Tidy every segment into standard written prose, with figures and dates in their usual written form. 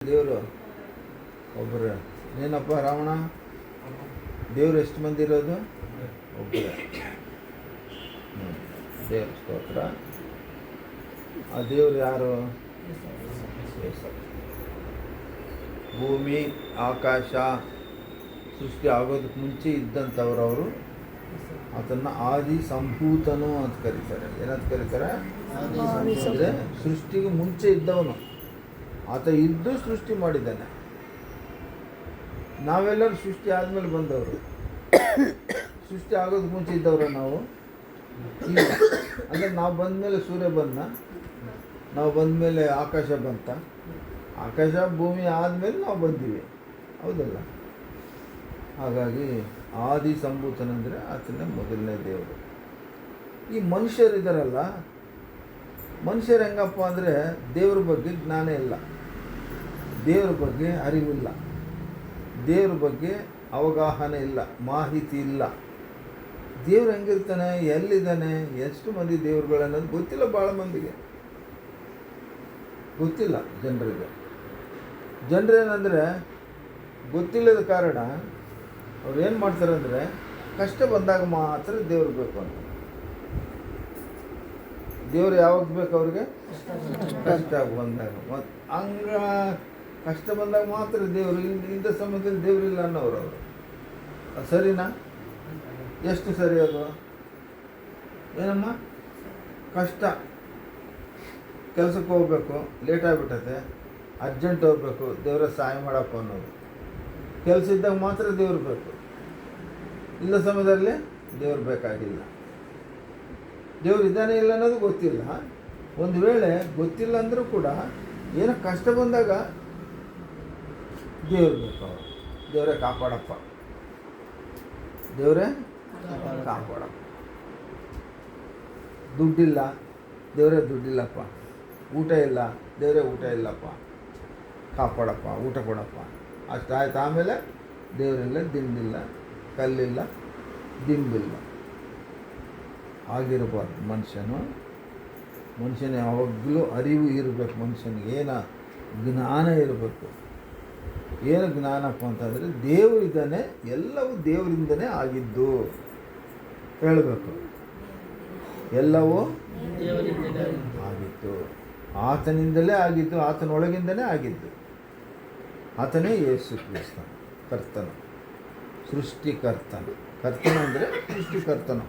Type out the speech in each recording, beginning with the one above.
ದೇವರು ಒಬ್ಬರೇ. ಏನಪ್ಪ ರಾವಣ, ದೇವ್ರು ಎಷ್ಟು ಮಂದಿ ಇರೋದು? ಒಬ್ಬರೇ. ದೇವ್ರ ಸ್ತೋತ್ರ. ಆ ದೇವ್ರು ಯಾರು? ಭೂಮಿ ಆಕಾಶ ಸೃಷ್ಟಿ ಆಗೋದಕ್ಕೆ ಮುಂಚೆ ಇದ್ದಂಥವ್ರವರು ಅದನ್ನು ಆದಿ ಸಂಭೂತನು ಅಂತ ಕರೀತಾರೆ. ಏನಂತ ಕರೀತಾರೆ? ಅಂದರೆ ಸೃಷ್ಟಿಗೆ ಮುಂಚೆ ಇದ್ದವನು. ಆತ ಇದ್ದು ಸೃಷ್ಟಿ ಮಾಡಿದ್ದಾನೆ. ನಾವೆಲ್ಲರೂ ಸೃಷ್ಟಿ ಆದಮೇಲೆ ಬಂದವರು. ಸೃಷ್ಟಿ ಆಗೋದಕ್ಕೆ ಮುಂಚೆ ಇದ್ದವ್ರ ನಾವು ಇಲ್ಲ. ಅಂದರೆ ನಾವು ಬಂದಮೇಲೆ ಸೂರ್ಯ ಬಂದ, ನಾವು ಬಂದಮೇಲೆ ಆಕಾಶ ಬಂತ, ಆಕಾಶ ಭೂಮಿ ಆದಮೇಲೆ ನಾವು ಬಂದೀವಿ, ಹೌದಲ್ಲ? ಹಾಗಾಗಿ ಆದಿ ಸಂಭೂತನಂದರೆ ಆತನೇ ಮೊದಲನೇ ದೇವರು. ಈ ಮನುಷ್ಯರಿದ್ದಾರಲ್ಲ, ಮನುಷ್ಯರು ಹೆಂಗಪ್ಪ ಅಂದರೆ ದೇವ್ರ ಬಗ್ಗೆ ಜ್ಞಾನ ಇಲ್ಲ, ದೇವ್ರ ಬಗ್ಗೆ ಅರಿವಿಲ್ಲ, ದೇವ್ರ ಬಗ್ಗೆ ಅವಗಾಹನೆ ಇಲ್ಲ, ಮಾಹಿತಿ ಇಲ್ಲ. ದೇವ್ರು ಹೆಂಗಿರ್ತಾನೆ, ಎಲ್ಲಿದ್ದಾನೆ, ಎಷ್ಟು ಮಂದಿ ದೇವ್ರುಗಳನ್ನೋದು ಗೊತ್ತಿಲ್ಲ. ಭಾಳ ಮಂದಿಗೆ ಗೊತ್ತಿಲ್ಲ. ಜನರೇನಂದರೆ ಗೊತ್ತಿಲ್ಲದ ಕಾರಣ ಅವ್ರು ಏನು ಮಾಡ್ತಾರೆ ಅಂದರೆ ಕಷ್ಟ ಬಂದಾಗ ಮಾತ್ರ ದೇವ್ರು ಬೇಕು ಅಂತ. ದೇವ್ರು ಯಾವಾಗ ಬೇಕು ಅವ್ರಿಗೆ? ಕಷ್ಟ ಬಂದಾಗ. ಮತ್ತು ಕಷ್ಟ ಬಂದಾಗ ಮಾತ್ರ ದೇವರು. ಇಂಥ ಸಮಯದಲ್ಲಿ ದೇವರಿಲ್ಲ ಅನ್ನೋರು ಅವರು. ಸರಿನಾ? ಎಷ್ಟು ಸರಿ ಅದು? ಏನಮ್ಮ? ಕಷ್ಟ, ಕೆಲಸಕ್ಕೆ ಹೋಗ್ಬೇಕು, ಲೇಟ್ ಆಗಿಬಿಟ್ಟತೆ, ಅರ್ಜೆಂಟ್ ಹೋಗ್ಬೇಕು, ದೇವರ ಸಹಾಯ ಮಾಡಪ್ಪ ಅನ್ನೋದು. ಕೆಲಸ ಇದ್ದಾಗ ಮಾತ್ರ ದೇವ್ರು ಬೇಕು. ಇಲ್ಲ ಸಮಯದಲ್ಲಿ ದೇವ್ರು ಬೇಕಾಗಿಲ್ಲ. ದೇವ್ರು ಇದ್ದಾನೆ ಇಲ್ಲ ಅನ್ನೋದು ಗೊತ್ತಿಲ್ಲ. ಒಂದು ವೇಳೆ ಗೊತ್ತಿಲ್ಲ ಅಂದರೂ ಕೂಡ ಏನೋ ಕಷ್ಟ ಬಂದಾಗ ದೇವ್ರು ಬೇಕು. ಅವರು ದೇವರೇ ಕಾಪಾಡಪ್ಪ, ದೇವರೇ ಕಾಪಾಡಪ್ಪ. ದುಡ್ಡಿಲ್ಲ, ದೇವರೇ ದುಡ್ಡಿಲ್ಲಪ್ಪ. ಊಟ ಇಲ್ಲ, ದೇವರೇ ಊಟ ಇಲ್ಲಪ್ಪ, ಕಾಪಾಡಪ್ಪ, ಊಟ ಕೊಡಪ್ಪ. ಅಷ್ಟು ಆಯ್ತು. ಆಮೇಲೆ ದೇವರಿಲ್ಲ, ದಿಂಡಿಲ್ಲ, ಕಲ್ಲಿಲ್ಲ, ದಿಂಬಿಲ್ಲ. ಆಗಿರಬಾರ್ದು ಮನುಷ್ಯನ ಯಾವಾಗಲೂ ಅರಿವು ಇರಬೇಕು. ಮನುಷ್ಯನಿಗೆ ಏನು ಜ್ಞಾನ ಇರಬೇಕು. ಏನು ಜ್ಞಾನಪ್ಪ ಅಂತಂದರೆ ದೇವರಿದ್ದಾನೆ, ಎಲ್ಲವೂ ದೇವರಿಂದನೇ ಆಗಿದ್ದು ಹೇಳಬೇಕು. ಎಲ್ಲವೂ ಆಗಿತ್ತು, ಆತನಿಂದಲೇ ಆಗಿದ್ದು, ಆತನೊಳಗಿಂದನೇ ಆಗಿದ್ದು. ಆತನೇ ಯೇಸು ಕ್ರಿಸ್ತ, ಕರ್ತನು, ಸೃಷ್ಟಿಕರ್ತನು. ಕರ್ತನು ಅಂದರೆ ಸೃಷ್ಟಿಕರ್ತನು.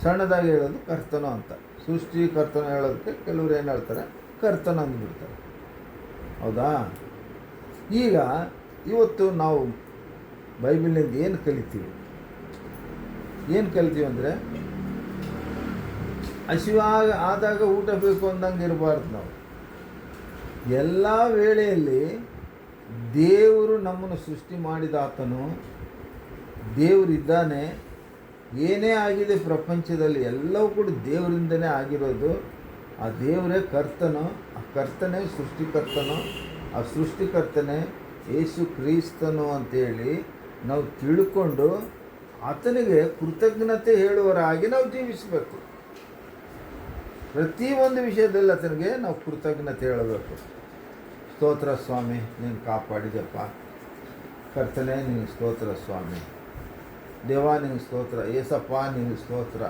ಸಣ್ಣದಾಗಿ ಹೇಳೋದು ಕರ್ತನು ಅಂತ. ಸೃಷ್ಟಿಕರ್ತನು ಹೇಳೋದಕ್ಕೆ ಕೆಲವರು ಏನು ಹೇಳ್ತಾರೆ? ಕರ್ತನು ಅಂದ್ಬಿಡ್ತಾರೆ. ಹೌದಾ? ಈಗ ಇವತ್ತು ನಾವು ಬೈಬಲ್ನಿಂದ ಏನು ಕಲಿತೀವಿ ಅಂದರೆ ಆದಾಗ ಊಟ ಬೇಕು ಅಂದಂಗೆ ಇರಬಾರ್ದು. ನಾವು ಎಲ್ಲ ವೇಳೆಯಲ್ಲಿ ದೇವರು ನಮ್ಮನ್ನು ಸೃಷ್ಟಿ ಮಾಡಿದ ಆತನು, ದೇವರಿದ್ದಾನೆ. ಏನೇ ಆಗಿದೆ ಪ್ರಪಂಚದಲ್ಲಿ ಎಲ್ಲವೂ ಕೂಡ ದೇವರಿಂದನೇ ಆಗಿರೋದು. ಆ ದೇವರೇ ಕರ್ತನು, ಆ ಕರ್ತನೇ ಸೃಷ್ಟಿಕರ್ತನು, ಆ ಸೃಷ್ಟಿಕರ್ತನೇ ಯೇಸು ಕ್ರಿಸ್ತನು ಅಂತೇಳಿ ನಾವು ತಿಳ್ಕೊಂಡು ಆತನಿಗೆ ಕೃತಜ್ಞತೆ ಹೇಳುವರಾಗಿ ನಾವು ಜೀವಿಸಬೇಕು. ಪ್ರತಿಯೊಂದು ವಿಷಯದಲ್ಲಿ ಆತನಿಗೆ ನಾವು ಕೃತಜ್ಞತೆ ಹೇಳಬೇಕು. ಸ್ತೋತ್ರ ಸ್ವಾಮಿ, ನೀನು ಕಾಪಾಡಿದೆಪ್ಪ. ಕರ್ತನೇ ನೀನು ಸ್ತೋತ್ರ ಸ್ವಾಮಿ. ದೇವ ನಿನಗೆ ಸ್ತೋತ್ರ. ಏಸಪ್ಪ ನಿನಗೆ ಸ್ತೋತ್ರ.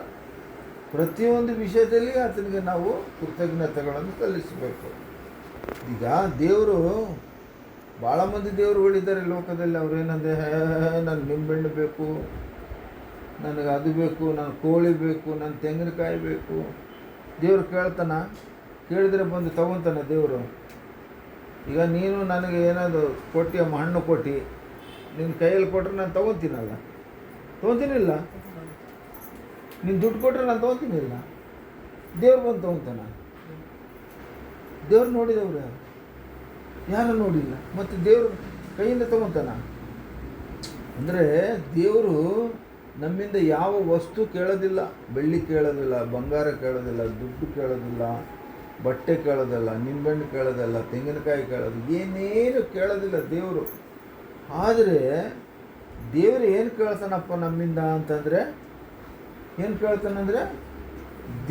ಪ್ರತಿಯೊಂದು ವಿಷಯದಲ್ಲಿ ಆತನಿಗೆ ನಾವು ಕೃತಜ್ಞತೆಗಳನ್ನು ಸಲ್ಲಿಸಬೇಕು. ಈಗ ದೇವರು, ಭಾಳ ಮಂದಿ ದೇವರುಗಳಿದ್ದಾರೆ ಲೋಕದಲ್ಲಿ. ಅವ್ರೇನಂದರೆ ನನಗೆ ನಿಂಬೆಹಣ್ಣು ಬೇಕು, ನನಗೆ ಅದು ಬೇಕು, ನನಗೆ ಕೋಳಿ ಬೇಕು, ನನ್ನ ತೆಂಗಿನಕಾಯಿ ಬೇಕು. ದೇವ್ರು ಕೇಳ್ತಾನ? ಕೇಳಿದ್ರೆ ಬಂದು ತಗೊತಾನೆ ದೇವರು. ಈಗ ನೀನು ನನಗೆ ಏನಾದರೂ ಕೊಟ್ಟಿಯಮ್ಮ, ಹಣ್ಣು ಕೊಟ್ಟು ನಿನ್ನ ಕೈಯಲ್ಲಿ ಕೊಟ್ಟರೆ ನಾನು ತೊಗೊತೀನಲ್ಲ, ತೊಗೊತೀನಿಲ್ಲ. ನೀನು ದುಡ್ಡು ಕೊಟ್ಟರೆ ನಾನು ತೊಗೊತೀನಿಲ್ಲ. ದೇವ್ರು ಬಂದು ತೊಗೊತಾನ? ದೇವ್ರು ನೋಡಿದವ್ರು ಯಾರು ನೋಡಿಲ್ಲ. ಮತ್ತು ದೇವರು ಕೈಯಿಂದ ತೊಗೊತಾನ? ಅಂದರೆ ದೇವರು ನಮ್ಮಿಂದ ಯಾವ ವಸ್ತು ಕೇಳೋದಿಲ್ಲ. ಬೆಳ್ಳಿ ಕೇಳೋದಿಲ್ಲ, ಬಂಗಾರ ಕೇಳೋದಿಲ್ಲ, ದುಡ್ಡು ಕೇಳೋದಿಲ್ಲ, ಬಟ್ಟೆ ಕೇಳೋದಿಲ್ಲ, ನಿಂಬೆಹಣ್ಣು ಕೇಳೋದಿಲ್ಲ, ತೆಂಗಿನಕಾಯಿ ಕೇಳೋದು, ಏನೇನು ಕೇಳೋದಿಲ್ಲ ದೇವರು. ಆದರೆ ದೇವರು ಏನು ಕೇಳ್ತಾನಪ್ಪ ನಮ್ಮಿಂದ ಅಂತಂದರೆ, ಏನು ಕೇಳ್ತಾನಂದರೆ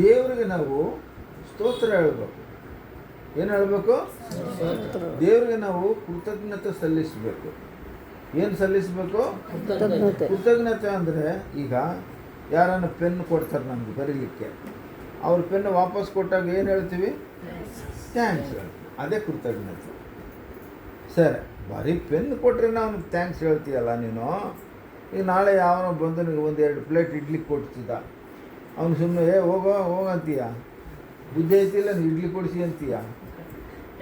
ದೇವರಿಗೆ ನಾವು ಸ್ತೋತ್ರ ಹೇಳಬೇಕು. ಏನು ಹೇಳಬೇಕು? ದೇವರಿಗೆ ನಾವು ಕೃತಜ್ಞತೆ ಸಲ್ಲಿಸಬೇಕು. ಏನು ಸಲ್ಲಿಸಬೇಕು? ಕೃತಜ್ಞತೆ ಅಂದರೆ ಈಗ ಯಾರನ್ನು ಪೆನ್ ಕೊಡ್ತಾರೆ ನಮಗೆ ಬರೀಲಿಕ್ಕೆ, ಅವ್ರ ಪೆನ್ ವಾಪಸ್ ಕೊಟ್ಟಾಗ ಏನು ಹೇಳ್ತೀವಿ? ಥ್ಯಾಂಕ್ಸ್. ಅದೇ ಕೃತಜ್ಞತೆ. ಸರಿ, ಬರೀ ಪೆನ್ ಕೊಟ್ಟರೆ ನಾವು ಥ್ಯಾಂಕ್ಸ್ ಹೇಳ್ತೀಯಲ್ಲ ನೀನು. ಈಗ ನಾಳೆ ಯಾವನೋ ಬಂದು ನೀವು 1-2 ಪ್ಲೇಟ್ ಇಡ್ಲಿ ಕೊಡ್ತಿದ್ದ, ಅವ್ನು ಸುಮ್ಮನೆ ಹೋಗಂತೀಯ? ಬುದ್ಧಿ ಐತಿಲ್ಲ, ನೀವು ಇಡ್ಲಿ ಕೊಡಿಸಿ ಅಂತೀಯ?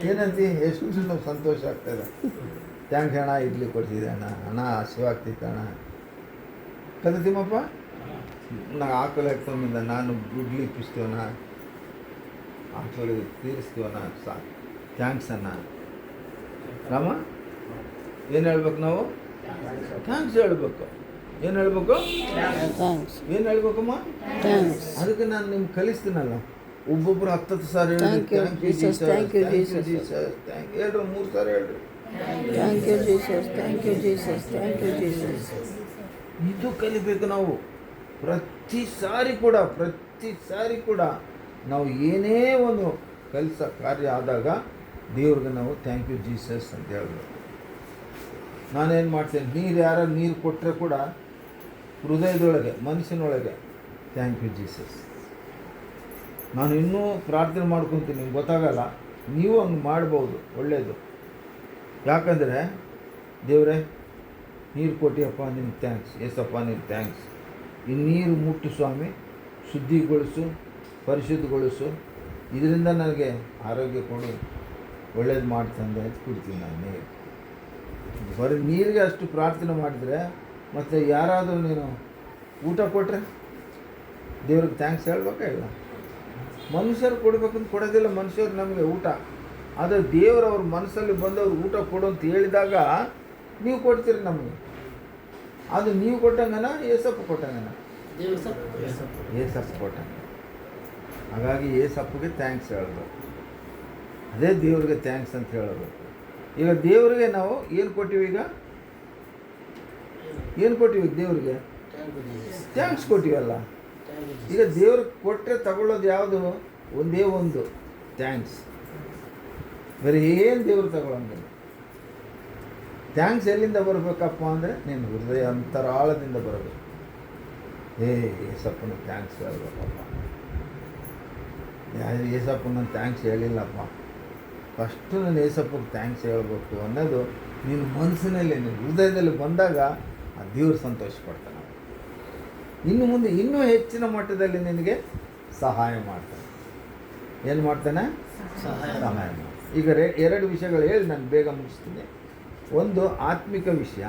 ಏನಂತೀ? ಎಷ್ಟು ನಮ್ಗೆ ಸಂತೋಷ ಆಗ್ತದೆ. ಥ್ಯಾಂಕ್ಸ್ ಅಣ್ಣ, ಇಡ್ಲಿ ಕೊಡ್ತಿದ್ದೆ ಅಣ್ಣ ಹಸಿವಾಗ್ತಿತ್ತು ಅಣ್ಣ. ಕಲಿತೀಮಪ್ಪ, ನಾವು ಆಕಳು ಹಾಕ್ತಂಬಿಂದ ನಾನು ಇಡ್ಲಿ ಇಪ್ಪಿಸ್ತೀವಣ್ಣ, ಆಕಳಿಗೆ ತೀರಿಸ್ತೀವಣ್ಣ, ಸಾಕು ಥ್ಯಾಂಕ್ಸ್ ಅಣ್ಣ. ರಾಮ ಏನು ಹೇಳ್ಬೇಕು ನಾವು? ಥ್ಯಾಂಕ್ಸ್ ಹೇಳ್ಬೇಕು. ಏನು ಹೇಳ್ಬೇಕು? ಏನು ಹೇಳ್ಬೇಕಮ್ಮ? ಅದಕ್ಕೆ ನಾನು ನಿಮ್ಗೆ ಕಲಿಸ್ತೀನಲ್ಲ, ಒಬ್ಬೊಬ್ಬರು 10 ಸಾರಿ ಹೇಳ್ರಿ, thank you Jesus, thank you Jesus, ಹೇಳ್ರಿ 3 ಸಾರಿ ಹೇಳ್ರಿ, thank you Jesus, thank you Jesus, thank you Jesus. ಇದು ಕಲಿಬೇಕು ನಾವು. ಪ್ರತಿ ಸಾರಿ ಕೂಡ ನಾವು ಏನೇ ಒಂದು ಕೆಲಸ ಕಾರ್ಯ ಆದಾಗ ದೇವ್ರಿಗೆ ನಾವು ಥ್ಯಾಂಕ್ ಯು ಜೀಸಸ್ ಅಂತ ಹೇಳ್ಬೇಕು. ನಾನೇನು ಮಾಡ್ತೇನೆ, ನೀರು ಕೊಟ್ಟರೆ ಕೂಡ ಹೃದಯದೊಳಗೆ, ಮನಸ್ಸಿನೊಳಗೆ ಥ್ಯಾಂಕ್ ಯು ಜೀಸಸ್. ನಾನು ಇನ್ನೂ ಪ್ರಾರ್ಥನೆ ಮಾಡ್ಕೊತೀನಿ, ನಿಮ್ಗೆ ಗೊತ್ತಾಗಲ್ಲ, ನೀವು ಹಂಗೆ ಮಾಡ್ಬೋದು, ಒಳ್ಳೆಯದು. ಯಾಕಂದರೆ ದೇವರೇ ನೀರು ಕೊಟ್ಟಿಯಪ್ಪ, ನಿಮ್ಗೆ ಥ್ಯಾಂಕ್ಸ್. ಏಸಪ್ಪ ನಿಮ್ಗೆ ಥ್ಯಾಂಕ್ಸ್. ಈ ನೀರು ಮುಟ್ಟು ಸ್ವಾಮಿ, ಶುದ್ಧಿಗೊಳಿಸು, ಪರಿಶುದ್ಧಗೊಳಿಸು, ಇದರಿಂದ ನನಗೆ ಆರೋಗ್ಯ ಕೊಡು, ಒಳ್ಳೇದು ಮಾಡ್ತಂದೆ ಅಂತ ಕುಡ್ತೀನಿ ನಾನು ನೀರು. ಬರೀ ನೀರಿಗೆ ಅಷ್ಟು ಪ್ರಾರ್ಥನೆ ಮಾಡಿದರೆ ಮತ್ತು ಯಾರಾದರೂ ನೀನು ಊಟ ಕೊಟ್ಟರೆ ದೇವ್ರಿಗೆ ಥ್ಯಾಂಕ್ಸ್ ಹೇಳ್ಬೇಕಾ? ಇಲ್ಲ. ಮನುಷ್ಯರು ಕೊಡಬೇಕಂತ ಕೊಡೋದಿಲ್ಲ ಮನುಷ್ಯರು ನಮಗೆ ಊಟ. ಆದರೆ ದೇವರವ್ರ ಮನಸ್ಸಲ್ಲಿ ಬಂದವ್ರು ಊಟ ಕೊಡು ಅಂತ ಹೇಳಿದಾಗ ನೀವು ಕೊಡ್ತೀರಿ ನಮಗೆ. ಅದು ನೀವು ಕೊಟ್ಟಂಗನ ಏಸಪ್ಪ ಕೊಟ್ಟಂಗನ? ಏಸಪ್ಪ ಕೊಟ್ಟಂಗ. ಹಾಗಾಗಿ ಏಸಪ್ಪಗೆ ಥ್ಯಾಂಕ್ಸ್ ಹೇಳಬೇಕು. ಅದೇ ದೇವ್ರಿಗೆ ಥ್ಯಾಂಕ್ಸ್ ಅಂತ ಹೇಳಬೇಕು. ಈಗ ದೇವರಿಗೆ ನಾವು ಏನು ಕೊಟ್ಟಿವಿ? ಏನು ಕೊಟ್ಟಿವಿ ದೇವ್ರಿಗೆ? ಥ್ಯಾಂಕ್ಸ್ ಕೊಟ್ಟಿವಲ್ಲ. ಈಗ ದೇವ್ರಿಗೆ ಕೊಟ್ಟರೆ ತಗೊಳ್ಳೋದು ಯಾವುದು? ಒಂದೇ ಒಂದು ಥ್ಯಾಂಕ್ಸ್. ಬೇರೆ ಏನು ದೇವ್ರು ತಗೊಳ್ಳೋಂಗಿಲ್ಲ. ಥ್ಯಾಂಕ್ಸ್ ಎಲ್ಲಿಂದ ಬರಬೇಕಪ್ಪ ಅಂದರೆ ನಿನ್ನ ಹೃದಯ ಅಂತರಾಳದಿಂದ ಬರಬೇಕು. ಏಸಪ್ಪನ ಥ್ಯಾಂಕ್ಸ್ ಹೇಳ್ಬೇಕಪ್ಪ. ಏಸಪ್ಪನ ಥ್ಯಾಂಕ್ಸ್ ಹೇಳಿಲ್ಲಪ್ಪ, ಫಸ್ಟು ನಾನು ಏಸಪ್ಪಗೆ ಥ್ಯಾಂಕ್ಸ್ ಹೇಳ್ಬೇಕು ಅನ್ನೋದು ನಿನ್ನ ಮನಸ್ಸಿನಲ್ಲಿ, ನಿನ್ನ ಹೃದಯದಲ್ಲಿ ಬಂದಾಗ ಆ ದೇವ್ರು ಸಂತೋಷ ಪಡ್ತಾನೆ. ಇನ್ನು ಮುಂದೆ ಇನ್ನೂ ಹೆಚ್ಚಿನ ಮಟ್ಟದಲ್ಲಿ ನಿನಗೆ ಸಹಾಯ ಮಾಡ್ತಾನೆ. ಏನು ಮಾಡ್ತಾನೆ? ಸಹಾಯ ಮಾಡ್ತಾನೆ. ಈಗ 2 ವಿಷಯಗಳು ಹೇಳಿ ನಾನು ಬೇಗ ಮುಗಿಸ್ತೀನಿ. ಒಂದು ಆತ್ಮಿಕ ವಿಷಯ.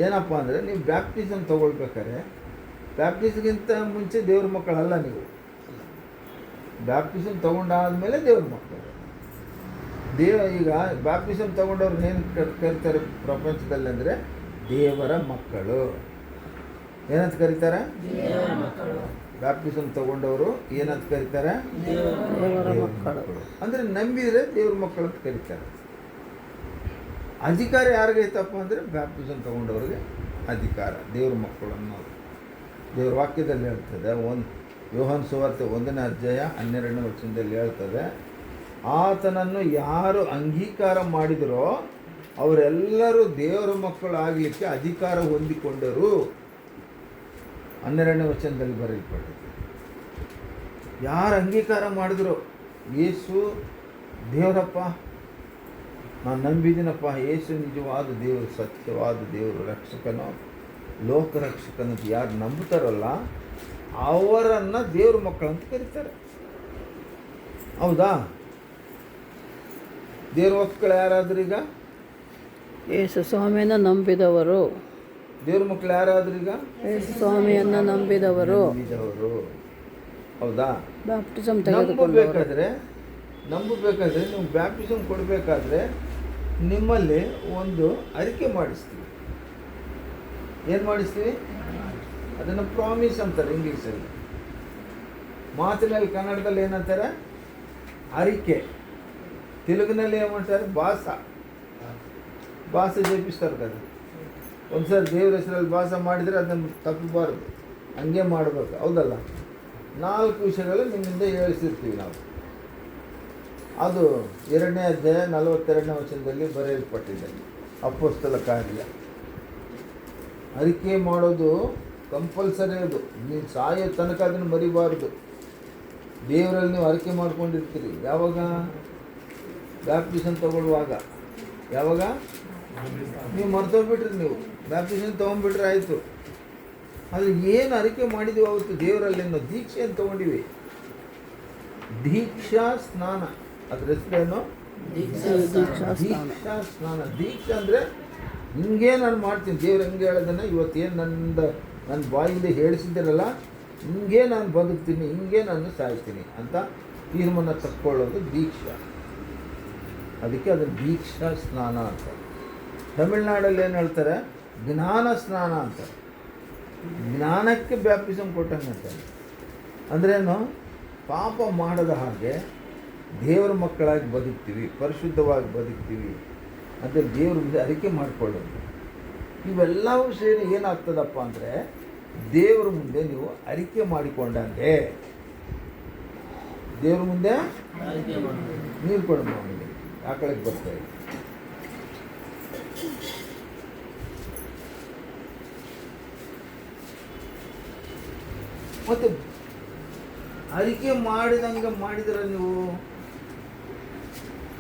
ಏನಪ್ಪ ಅಂದರೆ, ನೀವು ಬ್ಯಾಪ್ಟಿಸಮ್ ತೊಗೊಳ್ಬೇಕಾದ್ರೆ, ಬ್ಯಾಪ್ಟಿಸ್ಗಿಂತ ಮುಂಚೆ ದೇವ್ರ ಮಕ್ಕಳಲ್ಲ ನೀವು. ಬ್ಯಾಪ್ಟಿಸಮ್ ತೊಗೊಂಡಾದ್ಮೇಲೆ ದೇವ್ರ ಮಕ್ಕಳು. ಈಗ ಬ್ಯಾಪ್ಟಿಸಮ್ ತೊಗೊಂಡವ್ರನ್ನ ಏನು ಕರೀತಾರೆ ಪ್ರಪಂಚದಲ್ಲಿ ಅಂದರೆ ದೇವರ ಮಕ್ಕಳು. ಏನಂತ ಕರೀತಾರೆ? ಬ್ಯಾಪ್ಟಿಸಮ್ ತೊಗೊಂಡವರು ಏನಂತ ಕರೀತಾರೆ? ದೇವರ ಮಕ್ಕಳು. ಅಂದರೆ ನಂಬಿದರೆ ದೇವ್ರ ಮಕ್ಕಳು ಅಂತ ಕರೀತಾರೆ. ಅಧಿಕಾರ ಯಾರಿಗೈತಪ್ಪ ಅಂದರೆ ಬ್ಯಾಪ್ಟಿಸಮ್ ತೊಗೊಂಡವ್ರಿಗೆ ಅಧಿಕಾರ, ದೇವ್ರ ಮಕ್ಕಳು ಅನ್ನೋದು ದೇವ್ರ ವಾಕ್ಯದಲ್ಲಿ ಹೇಳ್ತದೆ. ಯೋಹಾನ ಸುವಾರ್ತೆ 1ನೇ ಅಧ್ಯಾಯ 12ನೇ ವಚನದಲ್ಲಿ ಹೇಳ್ತದೆ, ಆತನನ್ನು ಯಾರು ಅಂಗೀಕಾರ ಮಾಡಿದರೋ ಅವರೆಲ್ಲರೂ ದೇವರ ಮಕ್ಕಳು ಆಗಲಿಕ್ಕೆ ಅಧಿಕಾರ ಹೊಂದಿಕೊಂಡರು. 12ನೇ ವಚನದಲ್ಲಿ ಬರೆಯಲ್ಪಟ್ಟಿದೆ. ಯಾರು ಅಂಗೀಕಾರ ಮಾಡಿದ್ರು, ಯೇಸು ದೇವರಪ್ಪ, ನಾನು ನಂಬಿದ್ದೀನಪ್ಪ, ಯೇಸು ನಿಜವಾದ ದೇವರು, ಸತ್ಯವಾದ ದೇವರು, ರಕ್ಷಕನು, ಲೋಕರಕ್ಷಕನು ಯಾರು ನಂಬುತ್ತಾರಲ್ಲ ಅವರನ್ನು ದೇವ್ರ ಮಕ್ಕಳು ಅಂತ ಕರೀತಾರೆ. ಹೌದಾ? ದೇವ್ರ ಮಕ್ಕಳು ಯಾರಾದ್ರೂ ಈಗ? ಯೇಸು ಸ್ವಾಮಿಯನ್ನು ನಂಬಿದವರು. ದೇವ್ರ ಮಕ್ಕಳು ಯಾರಾದ್ರೂ ಈಗ? ಯೇಸು ಸ್ವಾಮಿಯನ್ನು ನಂಬಿದವರು. ಹೌದಾ? ಬ್ಯಾಪ್ಟಿಸಮ್ ನಂಬಬೇಕಾದ್ರೆ ನೀವು ಬ್ಯಾಪ್ಟಿಸಮ್ ಕೊಡಬೇಕಾದ್ರೆ ನಿಮ್ಮಲ್ಲಿ ಒಂದು ಅರಿಕೆ ಮಾಡಿಸ್ತೀವಿ. ಏನು ಮಾಡಿಸ್ತೀವಿ? ಅದನ್ನು ಪ್ರಾಮಿಸ್ ಅಂತಾರೆ ಇಂಗ್ಲೀಷಲ್ಲಿ. ಮಾತಿನಲ್ಲಿ ಕನ್ನಡದಲ್ಲಿ ಏನಂತಾರೆ? ಅರಿಕೆ. ತೆಲುಗಿನಲ್ಲಿ ಏನು ಮಾಡ್ತಾರೆ? ಭಾಷ ಜಪಿಸ್ತಾರೆ కదా. ಒಂದು ಸರಿ ದೇವ್ರ ಹೆಸರಲ್ಲಿ ಭಾಷ ಮಾಡಿದರೆ ಅದನ್ನು ತಪ್ಪಬಾರ್ದು, ಹಂಗೆ ಮಾಡಬೇಕು. ಹೌದಲ್ಲ? 4 ವಿಷಯಗಳು ನಿಮ್ಮಿಂದ ಹೇಳಿಸಿರ್ತೀವಿ ನಾವು. ಅದು 2ನೇ ಅಧ್ಯಾಯ 42ನೇ ವಚನದಲ್ಲಿ ಬರೆಯಲ್ಪಟ್ಟಿದೆ. ಅಪೊಸ್ತಲ ಕಾರ್ಯ ಅರಿಕೆ ಮಾಡೋದು ಕಂಪಲ್ಸರಿ. ಅದು ನೀನು ಸಾಯೋ ತನಕ ಅದನ್ನು ಮರಿಬಾರ್ದು. ದೇವರಲ್ಲಿ ನೀವು ಅರಿಕೆ ಮಾಡ್ಕೊಂಡಿರ್ತೀರಿ. ಯಾವಾಗ? ಬ್ಯಾಪ್ಟಿಸಮ್ ತಗೊಳ್ಳುವಾಗ. ಯಾವಾಗ? ನೀವು ಮರ್ತೋಗ್ಬಿಟ್ರಿ. ನೀವು ಬ್ಯಾಪ್ಟಿಸಮ್ ತೊಗೊಂಡ್ಬಿಟ್ರೆ ಆಯಿತು. ಆದರೆ ಏನು ಅರಿಕೆ ಮಾಡಿದ್ದೀವಿ ಅವತ್ತು ದೇವರಲ್ಲಿ ನಾವು ದೀಕ್ಷೆಯನ್ನು ತೊಗೊಂಡಿವಿ. ದೀಕ್ಷಾ ಸ್ನಾನ, ಅದ್ರ ಹೆಸರೇನು? ದೀಕ್ಷಾ ಸ್ನಾನ. ದೀಕ್ಷಾ ಅಂದರೆ ಹಿಂಗೆ ನಾನು ಮಾಡ್ತೀನಿ, ದೇವ್ರು ಹೆಂಗೆ ಹೇಳೋದನ್ನು ಇವತ್ತೇನು ನನ್ನ ಬಾಯಿಂದ ಹೇಳಿಸಿದ್ದೀರಲ್ಲ, ಹಿಂಗೆ ನಾನು ಬದುಕ್ತೀನಿ, ಹಿಂಗೆ ನಾನು ಸಾಯ್ತೀನಿ ಅಂತ ತೀರ್ಮಾನ ತಕ್ಕೊಳ್ಳೋದು ದೀಕ್ಷಾ. ಅದಕ್ಕೆ ಅದನ್ನು ದೀಕ್ಷಾ ಸ್ನಾನ ಅಂತ. ತಮಿಳ್ನಾಡಲ್ಲಿ ಏನು ಹೇಳ್ತಾರೆ? ಜ್ಞಾನ ಸ್ನಾನ ಅಂತ. ಜ್ಞಾನಕ್ಕೆ ಬ್ಯಾಪ್ಟಿಸಮ್ ಕೊಟ್ಟಂಗೆ ಅಂತಾರೆ. ಅಂದ್ರೇನು? ಪಾಪ ಮಾಡದ ಹಾಗೆ ದೇವರ ಮಕ್ಕಳಾಗಿ ಬದುಕ್ತೀವಿ, ಪರಿಶುದ್ಧವಾಗಿ ಬದುಕ್ತೀವಿ ಅಂತ ದೇವ್ರ ಮುಂದೆ ಅರಿಕೆ ಮಾಡಿಕೊಳ್ಳೋದು. ಇವೆಲ್ಲವೂ ಸೇರಿ ಏನಾಗ್ತದಪ್ಪ ಅಂದರೆ, ದೇವರ ಮುಂದೆ ನೀವು ಅರಿಕೆ ಮಾಡಿಕೊಂಡಂಗೆ ದೇವ್ರ ಮುಂದೆ ನೀರು ಕೊಡ ನಮಗೆ ಆಕಳಕ್ಕೆ ಬರ್ತಾರೆ. ಮತ್ತು ಅರಿಕೆ ಮಾಡಿದಂಗೆ ಮಾಡಿದ್ರೆ ನೀವು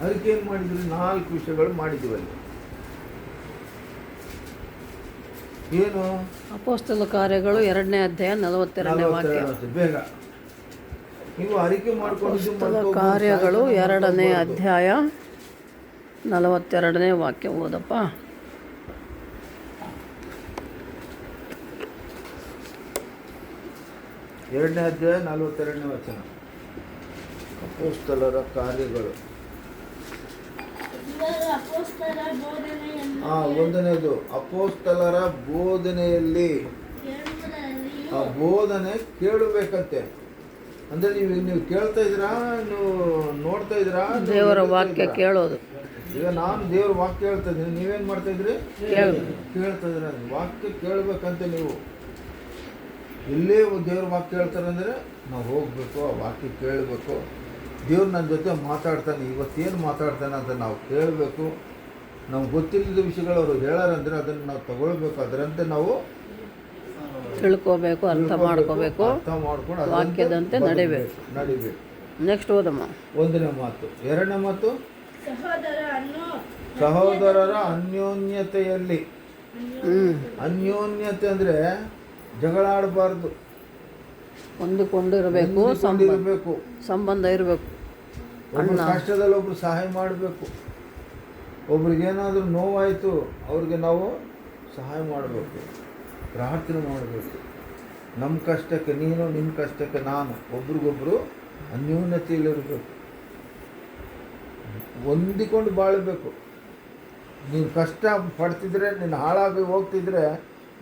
ಅರಿಕೆ ಏನು ಮಾಡಿದ್ರಿ? 4 ವಿಷಯಗಳು ಮಾಡಿದ್ದೀವಲ್ಲಿ. ಏನು? ಅಪೊಸ್ತಲ ಕಾರ್ಯಗಳು 2ನೇ ಅಧ್ಯಾಯ 42ನೇ ವಾಕ್ಯ. ಬೇಗ ನೀವು ಅರಿಕೆ ಅಪೊಸ್ತಲ ಕಾರ್ಯಗಳು 2ನೇ ಅಧ್ಯಾಯ 42ನೇ ವಾಕ್ಯ ಓದಪ್ಪ. ಎರಡನೇ ಅಧ್ಯಾಯ 42ನೇ ವಚನ. ಅಪೊಸ್ತಲರ ಕಾರ್ಯಗಳು. ಒಂದನೇದು ಅಪೊಸ್ತಲರ ಬೋಧನೆಯಲ್ಲಿ. ಆ ಬೋಧನೆ ಕೇಳಬೇಕಂತೆ. ಅಂದರೆ ನೀವು ಕೇಳ್ತಾ ಇದ್ದೀರಾ, ನೀವು ನೋಡ್ತಾ ಇದ್ದೀರಾ? ದೇವರ ವಾಕ್ಯ ಕೇಳೋದು. ಈಗ ನಾನು ದೇವ್ರ ವಾಕ್ಯ ಹೇಳ್ತಾ ಇದ್ದೀನಿ, ನೀವೇನು ಮಾಡ್ತಾ ಇದ್ರಿ? ಕೇಳ್ತಾ ಇದ್ದೀರ. ವಾಕ್ಯ ಕೇಳಬೇಕಂತೆ. ನೀವು ಎಲ್ಲೇ ದೇವ್ರ ವಾಕ್ಯ ಹೇಳ್ತಾರೆ ಅಂದರೆ ನಾವು ಹೋಗಬೇಕು, ಆ ವಾಕ್ಯ ಕೇಳಬೇಕು. ದೇವ್ರು ನನ್ನ ಜೊತೆ ಮಾತಾಡ್ತಾನೆ, ಇವತ್ತೇನು ಮಾತಾಡ್ತಾನೆ ಅಂತ ನಾವು ಕೇಳಬೇಕು. ನಮ್ಗೆ ಗೊತ್ತಿಲ್ಲದ ವಿಷಯಗಳು ಅವರು ಹೇಳಾರಂದರೆ ಅದನ್ನು ನಾವು ತಗೊಳ್ಬೇಕು. ಅದರಂತೆ ನಾವು ತಿಳ್ಕೋಬೇಕು, ಅರ್ಥ ಮಾಡ್ಕೋಬೇಕು, ಅರ್ಥ ಮಾಡ್ಕೊಂಡು ವಾಕ್ಯದಂತೆ ನಡಿಬೇಕು. ನೆಕ್ಸ್ಟ್ ಓದಮ್ಮ. 1ನೇ ಮಾತು. 2ನೇ ಮಾತು, ಸಹೋದರರ ಅನ್ಯೋನ್ಯತೆಯಲ್ಲಿ. ಅನ್ಯೋನ್ಯತೆ ಅಂದರೆ ಜಗಳಾಡಬಾರ್ದು, ಹೊಂದಿಕೊಂಡಿರಬೇಕು, ಸಂಬಂಧ ಇರಬೇಕು. ಒಬ್ಬರು ಕಷ್ಟದಲ್ಲಿ ಒಬ್ರು ಸಹಾಯ ಮಾಡಬೇಕು. ಒಬ್ರಿಗೇನಾದರೂ ನೋವಾಯಿತು ಅವ್ರಿಗೆ ನಾವು ಸಹಾಯ ಮಾಡಬೇಕು, ಪ್ರಾರ್ಥನೆ ಮಾಡಬೇಕು. ನಮ್ಮ ಕಷ್ಟಕ್ಕೆ ನೀನು, ನಿಮ್ಮ ಕಷ್ಟಕ್ಕೆ ನಾನು, ಒಬ್ರಿಗೊಬ್ಬರು ಅನ್ಯೋನ್ಯತೆಯಲ್ಲಿರಬೇಕು, ಹೊಂದಿಕೊಂಡು ಬಾಳಬೇಕು. ನೀನು ಕಷ್ಟ ಪಡ್ತಿದ್ರೆ, ನೀನು ಹಾಳಾಗಿ ಹೋಗ್ತಿದ್ರೆ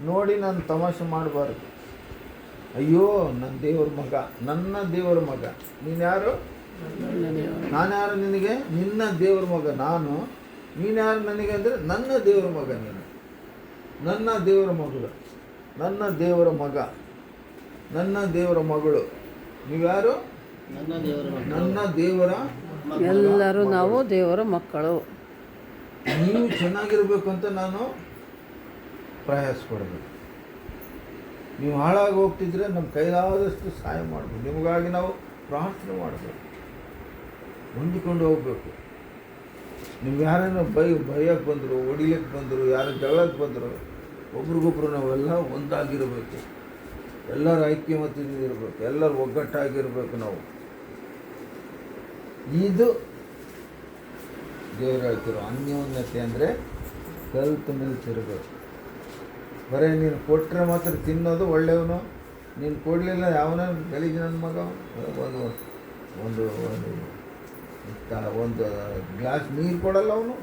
ನೋಡಿ ನಾನು ತಮಾಷೆ ಮಾಡಬಾರ್ದು. ಅಯ್ಯೋ ನನ್ನ ದೇವ್ರ ಮಗ, ನನ್ನ ದೇವರ ಮಗ, ನೀನು ಯಾರು? ನಾನು ಯಾರು ನಿನಗೆ? ನಿನ್ನ ದೇವರ ಮಗ ನಾನು. ನೀನು ಯಾರು ನನಗೆ ಅಂದರೆ ನನ್ನ ದೇವರ ಮಗ ನೀನು, ನನ್ನ ದೇವರ ಮಗಳು, ನನ್ನ ದೇವರ ಮಗ, ನನ್ನ ದೇವರ ಮಗಳು. ನೀವ್ಯಾರು? ನನ್ನ ದೇವರ. ಎಲ್ಲರೂ ನಾವು ದೇವರ ಮಕ್ಕಳು. ನೀವು ಚೆನ್ನಾಗಿರ್ಬೇಕು ಅಂತ ನಾನು ಪ್ರಯಾಸ ಪಡಬೇಕು. ನೀವು ಹಾಳಾಗಿ ಹೋಗ್ತಿದ್ರೆ ನಮ್ಮ ಕೈಲಾದಷ್ಟು ಸಹಾಯ ಮಾಡಬೇಕು. ನಿಮಗಾಗಿ ನಾವು ಪ್ರಾರ್ಥನೆ ಮಾಡಬೇಕು, ಹೊಂದಿಕೊಂಡು ಹೋಗಬೇಕು. ನೀವು ಯಾರನ್ನು ಬೈಯಕ್ಕೆ ಬಂದರು, ಹೊಡಿಲಿಕ್ಕೆ ಬಂದರು, ಯಾರು ಜಗಳಕ್ಕೆ ಬಂದರು, ಒಬ್ರಿಗೊಬ್ರು ನಾವೆಲ್ಲ ಒಂದಾಗಿರಬೇಕು. ಎಲ್ಲರ ಐಕ್ಯಮತ್ಯದಿಂದ ಇರಬೇಕು, ಎಲ್ಲರೂ ಒಗ್ಗಟ್ಟಾಗಿರಬೇಕು. ನಾವು ಇದು ದೇವರು ಹೇಳ್ತಿರೋ ಅನ್ಯೋನ್ಯತೆ. ಅಂದರೆ ಕಲ್ತು ನಿಲ್ತಿರಬೇಕು. ಬರೀ ನೀನು ಕೊಟ್ಟರೆ ಮಾತ್ರ ತಿನ್ನೋದು ಒಳ್ಳೆಯವನು, ನೀನು ಕೊಡಲಿಲ್ಲ ಯಾವನ ಬೆಳಿಗ್ಗೆ ನನ್ನ ಮಗ ಒಂದು ಒಂದು ಒಂದು ಗ್ಲಾಸ್ ನೀರು ಕೊಡಲ್ಲ ಅವನು,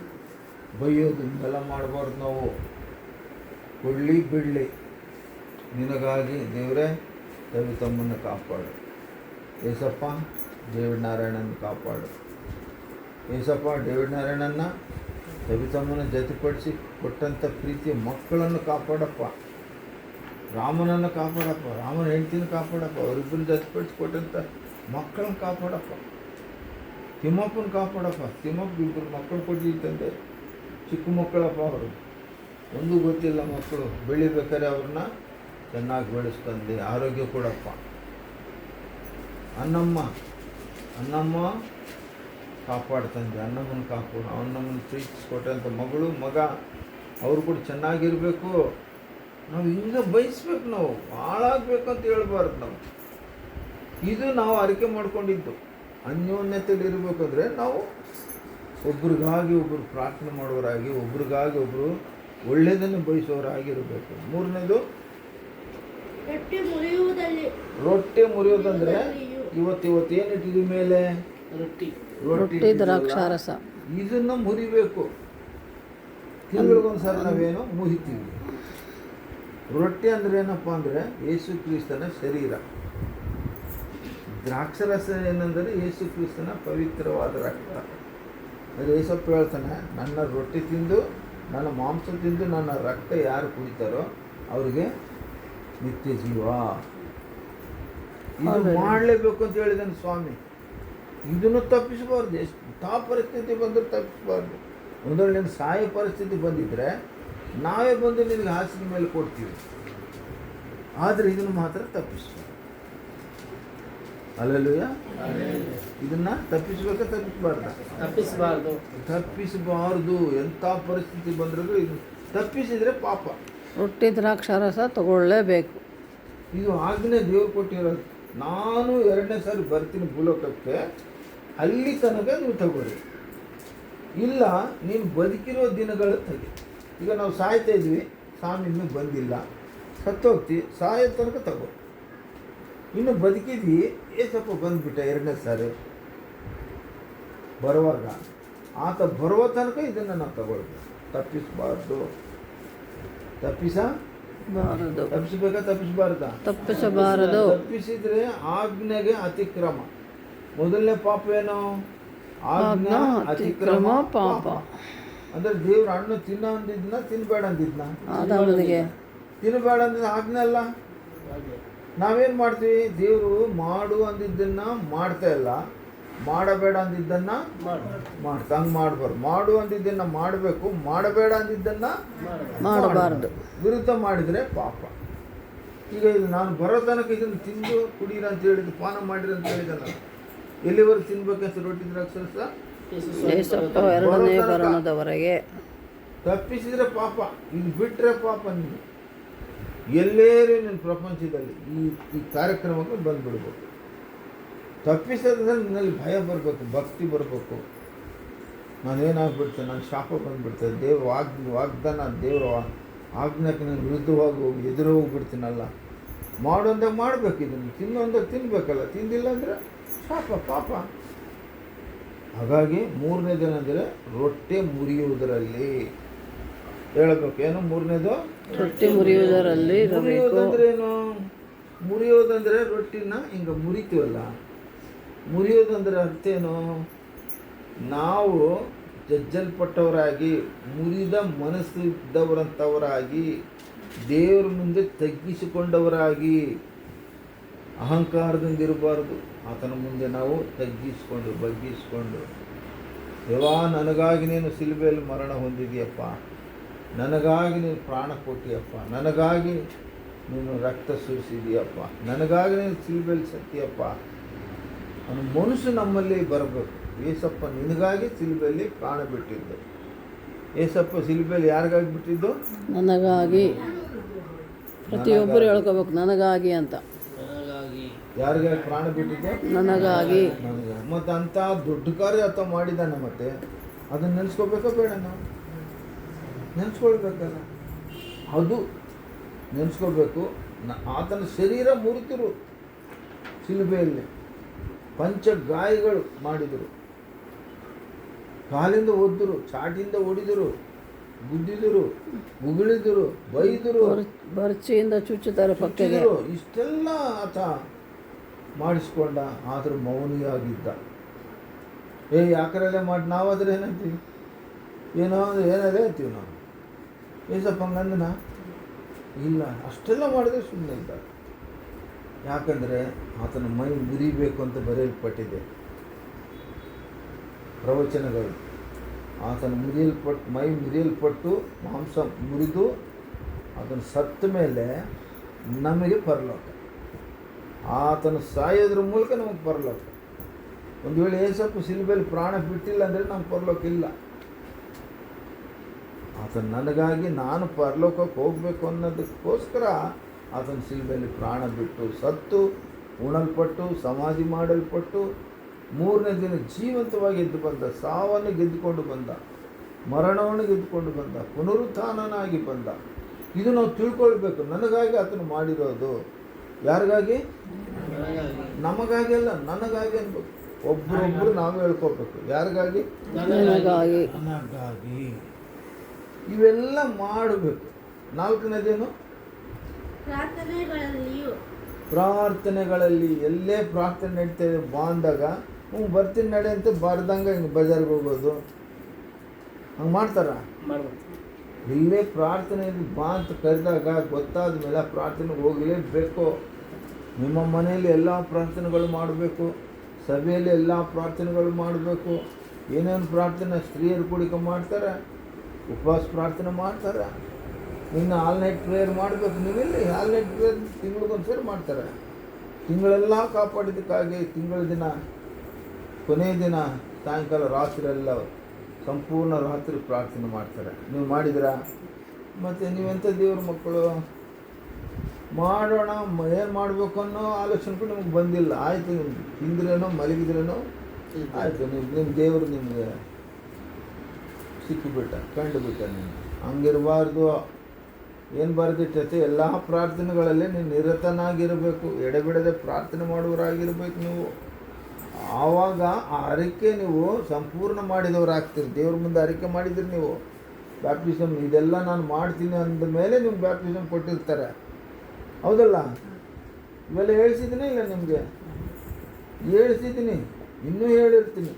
ಬೈಯೋದು ಹಿಂಗೆಲ್ಲ ಮಾಡಬಾರ್ದು ನಾವು. ಕೊಡಲಿ ಬಿಡಲಿ, ನಿನಗಾಗಿ ದೇವರೇ ತಮ್ಮನ್ನು ಕಾಪಾಡು. ಏಸಪ್ಪ ಡೇವಿಡ್ ನಾರಾಯಣನ ಕಾಪಾಡು. ಏಸಪ್ಪ ಡೇವಿಡ್ ನಾರಾಯಣನ್ನ ತಮ್ಮನ್ನು ಜೊತೆಪಡಿಸಿ ಕೊಟ್ಟಂಥ ಪ್ರೀತಿಯ ಮಕ್ಕಳನ್ನು ಕಾಪಾಡಪ್ಪ. ರಾಮನನ್ನು ಕಾಪಾಡಪ್ಪ, ರಾಮನ ಹೆಂಡತಿನ ಕಾಪಾಡಪ್ಪ, ಅವರಿಬ್ಬರು ಜೊತೆಪಡಿಸ್ಕೊಟ್ಟಂಥ ಮಕ್ಕಳನ್ನ ಕಾಪಾಡಪ್ಪ, ತಿಮ್ಮಪ್ಪನ ಕಾಪಾಡಪ್ಪ. ತಿಮ್ಮಪ್ಪ ಇಬ್ಬರು ಮಕ್ಕಳು ಕೊಟ್ಟಿದ್ದ ತಂದೆ, ಚಿಕ್ಕ ಮಕ್ಕಳಪ್ಪ ಅವರು, ಒಂದೂ ಗೊತ್ತಿಲ್ಲ ಮಕ್ಕಳು. ಬೆಳಿಬೇಕಾದ್ರೆ ಅವ್ರನ್ನ ಚೆನ್ನಾಗಿ ಬೆಳೆಸ್ತಂದೆ, ಆರೋಗ್ಯ ಕೊಡಪ್ಪ. ಅನ್ನಮ್ಮ ಕಾಪಾಡ್ತಂದೆ, ಅನ್ನಮ್ಮನ ಕಾಪಾಡು. ಅನ್ನಮ್ಮನ ಪ್ರೀತಿಸ್ಕೊಟ್ಟಂಥ ಮಗಳು ಮಗ ಅವರು ಕೂಡ ಚೆನ್ನಾಗಿರಬೇಕು. ನಾವು ಹಿಂಗೆ ಬಯಸ್ಬೇಕು, ನಾವು ಹಾಳಾಗಬೇಕು ಅಂತ ಹೇಳ್ಬಾರ್ದು. ನಾವು ಇದು ನಾವು ಅರಿಕೆ ಮಾಡ್ಕೊಂಡಿದ್ದು. ಅನ್ಯೋನ್ಯತೆಯಲ್ಲಿ ಇರಬೇಕಂದ್ರೆ ನಾವು ಒಬ್ರಿಗಾಗಿ ಒಬ್ಬರು ಪ್ರಾರ್ಥನೆ ಮಾಡೋರಾಗಿ, ಒಬ್ರಿಗಾಗಿ ಒಬ್ಬರು ಒಳ್ಳೆಯದನ್ನು ಬಯಸೋರಾಗಿರಬೇಕು. ಮೂರನೇದು ರೊಟ್ಟಿ ಮುರಿಯೋದಂದರೆ ಇವತ್ತು ಏನಿಟ್ಟಿದ್ವಿ ಮೇಲೆ ರೊಟ್ಟಿ ದ್ರಾಕ್ಷಾರಸ, ಇದನ್ನು ಮುರಿಬೇಕು. ತಿಂಗಳಿಗೊಂದ್ಸಲ ನಾವೇನು ಮುರಿತೀವಿ. ರೊಟ್ಟಿ ಅಂದರೆ ಏನಪ್ಪ ಅಂದರೆ ಯೇಸು ಕ್ರಿಸ್ತನ ಶರೀರ. ದ್ರಾಕ್ಷರಸ ಏನಂದರೆ ಯೇಸು ಕ್ರಿಸ್ತನ ಪವಿತ್ರವಾದ ರಕ್ತ. ಅಂದರೆ ಯೇಸಪ್ಪ ಹೇಳ್ತಾನೆ, ನನ್ನ ರೊಟ್ಟಿ ತಿಂದು ನನ್ನ ಮಾಂಸ ತಿಂದು ನನ್ನ ರಕ್ತ ಯಾರು ಕುಡಿತಾರೋ ಅವ್ರಿಗೆ ನಿತ್ಯ ಜೀವ. ಇದು ಮಾಡಲೇಬೇಕು ಅಂತ ಹೇಳಿದಾನೆ ಸ್ವಾಮಿ. ಇದನ್ನು ತಪ್ಪಿಸಬಾರ್ದು. ಎಷ್ಟು ಪರಿಸ್ಥಿತಿ ಬಂದರೂ ತಪ್ಪಿಸಬಾರ್ದು. ಒಂದೊಳ್ಳೆ ನಿನ್ನ ಸಾಯೋ ಪರಿಸ್ಥಿತಿ ಬಂದಿದ್ದರೆ ನಾವೇ ಬಂದು ನಿನಗೆ ಹಾಸಿಗೆ ಮೇಲೆ ಕೊಡ್ತೀವಿ. ಆದರೆ ಇದನ್ನು ಮಾತ್ರ ತಪ್ಪಿಸ್ಬಾರ್ದು. ಅಲ್ಲಲ್ಲೂಯ್ಯ, ಇದನ್ನು ತಪ್ಪಿಸಬಾರ್ದು. ಎಂಥ ಪರಿಸ್ಥಿತಿ ಬಂದರೂ ಇದು ತಪ್ಪಿಸಿದರೆ ಪಾಪ. ರೊಟ್ಟಿ ದ್ರಾಕ್ಷಾರಸ ತಗೊಳ್ಳೇಬೇಕು. ಇದು ಆಜ್ಞೆ ದೇವ್ರು ಕೊಟ್ಟಿರೋದು. ನಾನು 2ನೇ ಸಾರಿ ಬರ್ತೀನಿ ಭೂಲೋಕಕ್ಕೆ, ಅಲ್ಲಿ ತನಕ ನೀವು ತಗೊಳ್ಳಿ. ಇಲ್ಲ ನೀನು ಬದುಕಿರೋ ದಿನಗಳು ತೆಗಿ. ಈಗ ನಾವು ಸಾಯ್ತಾ ಇದ್ವಿ, ಸ್ವಾಮಿ ಇನ್ನೂ ಬಂದಿಲ್ಲ, ಸತ್ತೋಗ್ತಿ, ಸಾಯೋ ತನಕ ತಗೋ. ಇನ್ನು ಬದುಕಿದ್ವಿ, ಸ್ವಲ್ಪ ಬಂದುಬಿಟ್ಟ 2ನೇ ಸಾರಿ ಬರುವಾಗ, ಆತ ಬರುವ ತನಕ ಇದನ್ನು ನಾವು ತಗೊಳ್ಬೇಕು. ತಪ್ಪಿಸಬಾರ್ದು. ತಪ್ಪಿಸಬಾರದು. ತಪ್ಪಿಸಿದ್ರೆ ಆಜ್ಞೆಗೆ ಅತಿಕ್ರಮ. ಮೊದಲನೇ ಪಾಪ ಏನು? ಆಜ್ಞಾ ಅತಿಕ್ರಮ ಪಾಪ. ಅಂದ್ರೆ ದೇವ್ರ ಹಣ್ಣು ತಿನ್ನೋ ಅಂದಿದ್ನ, ತಿನ್ಬೇಡ ಅಂದಿದ್ನ? ತಿನ್ನಬೇಡ ಅಂದಿದ್ದ ಆಜ್ಞೆ ಅಲ್ಲ. ನಾವೇನು ಮಾಡ್ತೀವಿ? ದೇವರು ಮಾಡು ಅಂದಿದ್ದನ್ನ ಮಾಡ್ತಾ ಇಲ್ಲ, ಮಾಡಬೇಡ ಅಂದಿದ್ದನ್ನ ಮಾಡ್ತಾ. ಹಂಗೆ ಮಾಡಬಾರ್ದು. ಮಾಡು ಅಂದಿದ್ದನ್ನು ಮಾಡಬೇಕು, ಮಾಡಬೇಡ ಅಂದಿದ್ದನ್ನು ಮಾಡಬಾರ್ದು. ವಿರುದ್ಧ ಮಾಡಿದರೆ ಪಾಪ. ಈಗ ಇದು ನಾನು ಬರೋ ತನಕ ಇದನ್ನು ತಿಂದು ಕುಡೀರ ಅಂತ ಹೇಳಿದ್ದು, ಪಾನ ಮಾಡಿರಿ ಅಂತ ಹೇಳಿದ. ನಾನು ಎಲ್ಲಿವರೆಗೆ ತಿನ್ಬೇಕಂತ ರೊಟ್ಟಿ ದ್ರಾಕ್ಷಾರಸ? ಬರೋದವರೆಗೆ. ತಪ್ಪಿಸಿದರೆ ಪಾಪ, ಇದು ಬಿಟ್ಟರೆ ಪಾಪ. ನೀನು ಎಲ್ಲೇರಿ ನಿನ್ನ ಪ್ರಪಂಚದಲ್ಲಿ ಈ ಕಾರ್ಯಕ್ರಮಕ್ಕೆ ಬಂದುಬಿಡ್ಬೇಕು. ತಪ್ಪಿಸೋದಂದ್ರೆ ನಿನ್ನಲ್ಲಿ ಭಯ ಬರಬೇಕು, ಭಕ್ತಿ ಬರಬೇಕು. ನಾನೇನಾಗ್ಬಿಡ್ತೇನೆ, ನನ್ನ ಶಾಪ ಬಂದುಬಿಡ್ತೇನೆ, ದೇವ್ರ ವಾಗ್ದಾನ, ದೇವರ ಆಜ್ಞೆಗೆ ನಾನು ವಿರುದ್ಧವಾಗಿ ಹೋಗಿ ಎದುರು ಹೋಗ್ಬಿಡ್ತೀನಲ್ಲ. ಮಾಡು ಅಂದಾಗ ಮಾಡಬೇಕು, ಇದನ್ನು ತಿನ್ನು ಅಂದಾಗ ತಿನ್ನಬೇಕಲ್ಲ. ತಿಂದಿಲ್ಲ ಅಂದರೆ ಶಾಪ, ಪಾಪ. ಹಾಗಾಗಿ 3ನೇದೇನೆಂದರೆ ರೊಟ್ಟಿ ಮುರಿಯುವುದರಲ್ಲಿ ಹೇಳಬೇಕು. ಏನು 3ನೇದು? ರೊಟ್ಟಿ ಮುರಿಯುವುದರಲ್ಲಿ. ಮುರಿಯೋದಂದ್ರೆ ಏನು? ಮುರಿಯೋದಂದರೆ ರೊಟ್ಟಿನ ಹಿಂಗೆ ಮುರಿತೀವಲ್ಲ. ಮುರಿಯೋದಂದರೆ ಅರ್ಥ ಏನು? ನಾವು ಜಜ್ಜಲ್ಪಟ್ಟವರಾಗಿ, ಮುರಿದ ಮನಸ್ಸು ಇದ್ದವರಂಥವರಾಗಿ, ದೇವರ ಮುಂದೆ ತಗ್ಗಿಸಿಕೊಂಡವರಾಗಿ, ಅಹಂಕಾರದಿಂದ ಇರಬಾರ್ದು. ಆತನ ಮುಂದೆ ನಾವು ತಗ್ಗಿಸಿಕೊಂಡು, ಬಗ್ಗಿಸಿಕೊಂಡು, ದೇವಾ ನನಗಾಗಿ ನೀನು ಶಿಲುಬೆಯಲ್ಲಿ ಮರಣ ಹೊಂದಿದೆಯಪ್ಪ, ನನಗಾಗಿ ನೀನು ಪ್ರಾಣ ಕೊಟ್ಟಿಯಪ್ಪ, ನನಗಾಗಿ ನೀನು ರಕ್ತ ಸುರಿಸಿದೀಯಪ್ಪ, ನನಗಾಗಿ ನೀನು ಶಿಲುಬೆಯಲ್ಲಿ ಸತ್ತಿಯಪ್ಪ ಅನ್ನೋ ಮನಸ್ಸು ನಮ್ಮಲ್ಲಿ ಬರಬೇಕು. ಏಸಪ್ಪ ನಿನಗಾಗಿ ಶಿಲುಬೆಯಲ್ಲಿ ಪ್ರಾಣ ಬಿಟ್ಟಿದ್ದು. ಏಸಪ್ಪ ಶಿಲುಬೆಯಲ್ಲಿ ಯಾರಿಗಾಗಿ ಬಿಟ್ಟಿದ್ದು? ನನಗಾಗಿ. ಪ್ರತಿಯೊಬ್ಬರು ಹೇಳ್ಕೋಬೇಕು, ನನಗಾಗಿ ಅಂತ. ಯಾರಿಗಾಗಿ ಪ್ರಾಣ ಬಿಟ್ಟಿದ್ದು? ನನಗಾಗಿ. ಮತ್ತು ಅಂಥ ದೊಡ್ಡ ಕಾರ್ಯ ಆತ ಮಾಡಿದ್ದಾನೆ. ಮತ್ತೆ ಅದನ್ನು ನೆನೆಸ್ಕೋಬೇಕೋ ಬೇಡ? ನಾವು ನೆನೆಸ್ಕೊಳ್ಬೇಕಲ್ಲ. ಅದು ನೆನೆಸ್ಕೋಬೇಕು. ಆತನ ಶರೀರ ಮುರಿತರು ಶಿಲುಬೆಯಲ್ಲಿ, ಪಂಚ ಗಾಯಗಳು ಮಾಡಿದರು, ಕಾಲಿಂದ ಒದ್ದರು, ಚಾಟಿಂದ ಹೊಡಿದರು, ಗುದ್ದಿದರು, ಉಗುಳಿದರು, ಬೈದರು, ಬರ್ಚಿಯಿಂದ ಚುಚ್ಚುತ್ತಾರೆ ಪಕ್ಕಕ್ಕೆ. ಇಷ್ಟೆಲ್ಲ ಆತ ಮಾಡಿಸ್ಕೊಂಡ. ಆದರೂ ಮೌನಿಯಾಗಿದ್ದ. ಯಾಕರಲ್ಲೇ ಮಾಡಿ ನಾವಾದರೆ ಏನಂತೀವಿ? ಏನೋ ಏನಾದ್ರೆ ಅಂತೀವಿ ನಾವು. ಏಸಪ್ಪ ಹಂಗಂದನ ಇಲ್ಲ, ಅಷ್ಟೆಲ್ಲ ಮಾಡಿದ್ರೆ ಸುಮ್ಮನೆ ಇದ್ದಾರೆ. ಯಾಕಂದರೆ ಆತನ ಮೈ ಮುರಿಬೇಕು ಅಂತ ಬರೆಯಲ್ಪಟ್ಟಿದೆ ಪ್ರವಚನಗಳು. ಆತನ ಮೈ ಮುರಿಯಲ್ಪಟ್ಟು ಮಾಂಸ ಮುರಿದು ಆತನ ಸತ್ತ ಮೇಲೆ ನಮಗೆ ಪರಲೋಕ. ಆತನ ಸಾಯೋದ್ರ ಮೂಲಕ ನಮಗೆ ಪರಲೋಕ. ಒಂದು ವೇಳೆ ಏಸಪ್ಪು ಶಿಲುಬೆಯಲ್ಲಿ ಪ್ರಾಣ ಬಿಟ್ಟಿಲ್ಲ ಅಂದರೆ ನಮ್ಗೆ ಪರಲೋಕ ಇಲ್ಲ. ಆತನು ನನಗಾಗಿ ನಾನು ಪರಲೋಕಕ್ಕೆ ಹೋಗಬೇಕು ಅನ್ನೋದಕ್ಕೋಸ್ಕರ ಆತನ ಶಿಲುಬೆಯಲ್ಲಿ ಪ್ರಾಣ ಬಿಟ್ಟು ಸತ್ತು ಉಣಲ್ಪಟ್ಟು ಸಮಾಧಿ ಮಾಡಲ್ಪಟ್ಟು 3ನೇ ದಿನ ಜೀವಂತವಾಗಿ ಎದ್ದು ಬಂದ, ಸಾವನ್ನು ಗೆದ್ದುಕೊಂಡು ಬಂದ, ಮರಣವನ್ನು ಗೆದ್ದುಕೊಂಡು ಬಂದ, ಪುನರುತ್ಥಾನನಾಗಿ ಬಂದ. ಇದು ನಾವು ತಿಳ್ಕೊಳ್ಬೇಕು. ನನಗಾಗಿ ಆತನು ಮಾಡಿರೋದು. ಯಾರಿಗಾಗಿ? ನಮಗಾಗಿ ಅಲ್ಲ, ನನಗಾಗಿ ಅನ್ಬೇಕು. ಒಬ್ಬರೊಬ್ಬರು ನಾವು ಹೇಳ್ಕೊಳ್ಬೇಕು. ಯಾರಿಗಾಗಿ? ನನಗಾಗಿ. ಇವೆಲ್ಲ ಮಾಡಬೇಕು. 4ನೇದೇನು? ಪ್ರಾರ್ಥನೆಗಳಲ್ಲಿ ಎಲ್ಲೇ ಪ್ರಾರ್ಥನೆ ನಡೀತಾ ಇದೆ ಬಂದಾಗ ಬರ್ತೀನಿ ನಡೆ ಅಂತ ಬರ್ದಂಗೆ ಹಿಂಗೆ ಬಜಾರ್ಗೆ ಹೋಗೋದು ಹಂಗೆ ಮಾಡ್ತಾರ? ಇಲ್ಲೇ ಪ್ರಾರ್ಥನೆ ಬಾ ಅಂತ ಕರೆದಾಗ ಗೊತ್ತಾದ ಮೇಲೆ ಪ್ರಾರ್ಥನೆಗೆ ಹೋಗಲೇಬೇಕು. ನಿಮ್ಮ ಮನೆಯಲ್ಲಿ ಎಲ್ಲ ಪ್ರಾರ್ಥನೆಗಳು ಮಾಡಬೇಕು, ಸಭೆಯಲ್ಲಿ ಎಲ್ಲ ಪ್ರಾರ್ಥನೆಗಳು ಮಾಡಬೇಕು. ಏನೇನು ಪ್ರಾರ್ಥನೆ ಸ್ತ್ರೀಯರು ಕೂಡಿಕ ಮಾಡ್ತಾರೆ, ಉಪವಾಸ ಪ್ರಾರ್ಥನೆ ಮಾಡ್ತಾರೆ. ಇನ್ನು ಆಲ್ ನೈಟ್ ಪ್ರೇಯರ್ ಮಾಡಬೇಕು. ನೀವೆಲ್ಲಿ ಆಲ್ ನೈಟ್ ಪ್ರೇಯರ್ ತಿಂಗಳಿಗೊಂದ್ಸರಿ ಮಾಡ್ತಾರೆ. ತಿಂಗಳೆಲ್ಲ ಕಾಪಾಡಿದ್ದಕ್ಕಾಗಿ ತಿಂಗಳ ದಿನ ಕೊನೆಯ ದಿನ ಸಾಯಂಕಾಲ ರಾತ್ರಿ ಎಲ್ಲ ಸಂಪೂರ್ಣ ರಾತ್ರಿ ಪ್ರಾರ್ಥನೆ ಮಾಡ್ತಾರೆ. ನೀವು ಮಾಡಿದಿರಾ? ಮತ್ತು ನೀವೆಂಥ ದೇವ್ರ ಮಕ್ಕಳು. ಮಾಡೋಣ, ಏನು ಮಾಡಬೇಕು ಅನ್ನೋ ಆಲೋಚನೆ ನಿಮಗೆ ಬಂದಿಲ್ಲ. ಆಯಿತು, ನಿಮ್ಗೆ ತಿಂದ್ರೇನೋ ಮಲಗಿದ್ರೇನೋ ಆಯಿತು, ನಿಮ್ಮ ದೇವರು ನಿಮಗೆ ಸಿಕ್ಕಿಬಿಟ್ಟ, ಕಂಡುಬಿಟ್ಟ. ನೀನು ಹಂಗಿರಬಾರ್ದು. ಏನು ಬರೆದಿಟ್ಟೈತೆ? ಎಲ್ಲ ಪ್ರಾರ್ಥನೆಗಳಲ್ಲಿ ನೀವು ನಿರತನಾಗಿರಬೇಕು, ಎಡೆಬಿಡದೆ ಪ್ರಾರ್ಥನೆ ಮಾಡುವವರಾಗಿರ್ಬೇಕು ನೀವು. ಆವಾಗ ಆ ಅರಿಕೆ ನೀವು ಸಂಪೂರ್ಣ ಮಾಡಿದವರಾಗ್ತೀರಿ. ದೇವ್ರ ಮುಂದೆ ಅರಿಕೆ ಮಾಡಿದ್ರಿ ನೀವು. ಬ್ಯಾಪ್ಟಿಸಮ್ ಇದೆಲ್ಲ ನಾನು ಮಾಡ್ತೀನಿ ಅಂದ ಮೇಲೆ ನಿಮ್ಗೆ ಬ್ಯಾಪ್ಟಿಸಮ್ ಕೊಟ್ಟಿರ್ತಾರೆ, ಹೌದಲ್ಲ? ಇವೆಲ್ಲ ಹೇಳಿಸಿದ್ದೀನಿ ಇಲ್ಲ ನಿಮಗೆ? ಹೇಳಿಸಿದ್ದೀನಿ, ಇನ್ನೂ ಹೇಳಿರ್ತೀನಿ.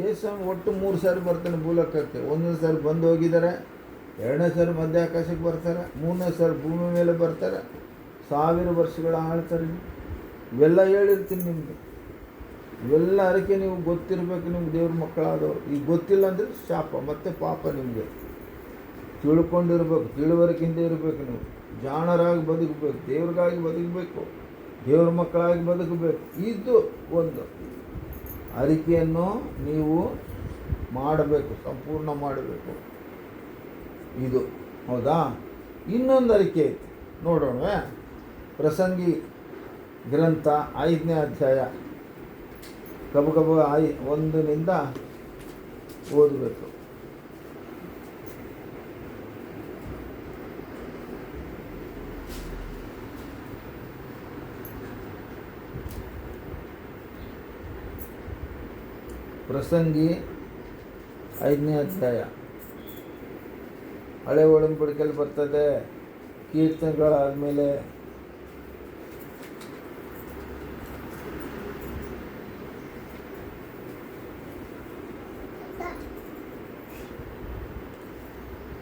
ಏಸು ಒಟ್ಟು 3 ಸಾರಿ ಬರ್ತಾನೆ ಭೂಲೋಕಕ್ಕೆ. 1ನೇ ಸಾರಿ ಬಂದು ಹೋಗಿದ್ದಾರೆ, 2ನೇ ಸಾರಿ ಮಧ್ಯ ಆಕಾಶಕ್ಕೆ ಬರ್ತಾರೆ, 3ನೇ ಸಾರಿ ಭೂಮಿ ಮೇಲೆ ಬರ್ತಾರೆ, 1000 ವರ್ಷಗಳ ಆಳ್ತಾರೆ. ಇವೆಲ್ಲ ಹೇಳಿರ್ತೀನಿ ನಿಮಗೆ. ಇವೆಲ್ಲ ಅರಿಕೆ ನೀವು ಗೊತ್ತಿರಬೇಕು, ನಿಮ್ಗೆ ದೇವ್ರ ಮಕ್ಕಳಾದವರು. ಈಗ ಗೊತ್ತಿಲ್ಲ ಅಂದರೆ ಶಾಪ ಮತ್ತು ಪಾಪ. ನಿಮಗೆ ತಿಳ್ಕೊಂಡಿರ್ಬೇಕು, ತಿಳುವರಿಕೆಯಿಂದ ಇರಬೇಕು. ನೀವು ಜಾಣರಾಗಿ ಬದುಕಬೇಕು, ದೇವ್ರಿಗಾಗಿ ಬದುಕಬೇಕು, ದೇವ್ರ ಮಕ್ಕಳಾಗಿ ಬದುಕಬೇಕು. ಇದು ಒಂದು ಅರಿಕೆಯನ್ನು ನೀವು ಮಾಡಬೇಕು, ಸಂಪೂರ್ಣ ಮಾಡಬೇಕು. ಇದು ಹೌದಾ? ಇನ್ನೊಂದು ಅರಿಕೆ ಐತಿ, ನೋಡೋಣ. ಪ್ರಸಂಗಿ ಗ್ರಂಥ 5ನೇ ಅಧ್ಯಾಯ ಕಬ 1ನಿಂದ ಓದಬೇಕು. ಪ್ರಸಂಗಿ 5ನೇ ಅಧ್ಯಾಯ ಹಳೆ ಒಡಂಬಡಿಕೆಯಲ್ಲಿ ಬರ್ತದೆ. ಕೀರ್ತನೆಗಳಾದಮೇಲೆ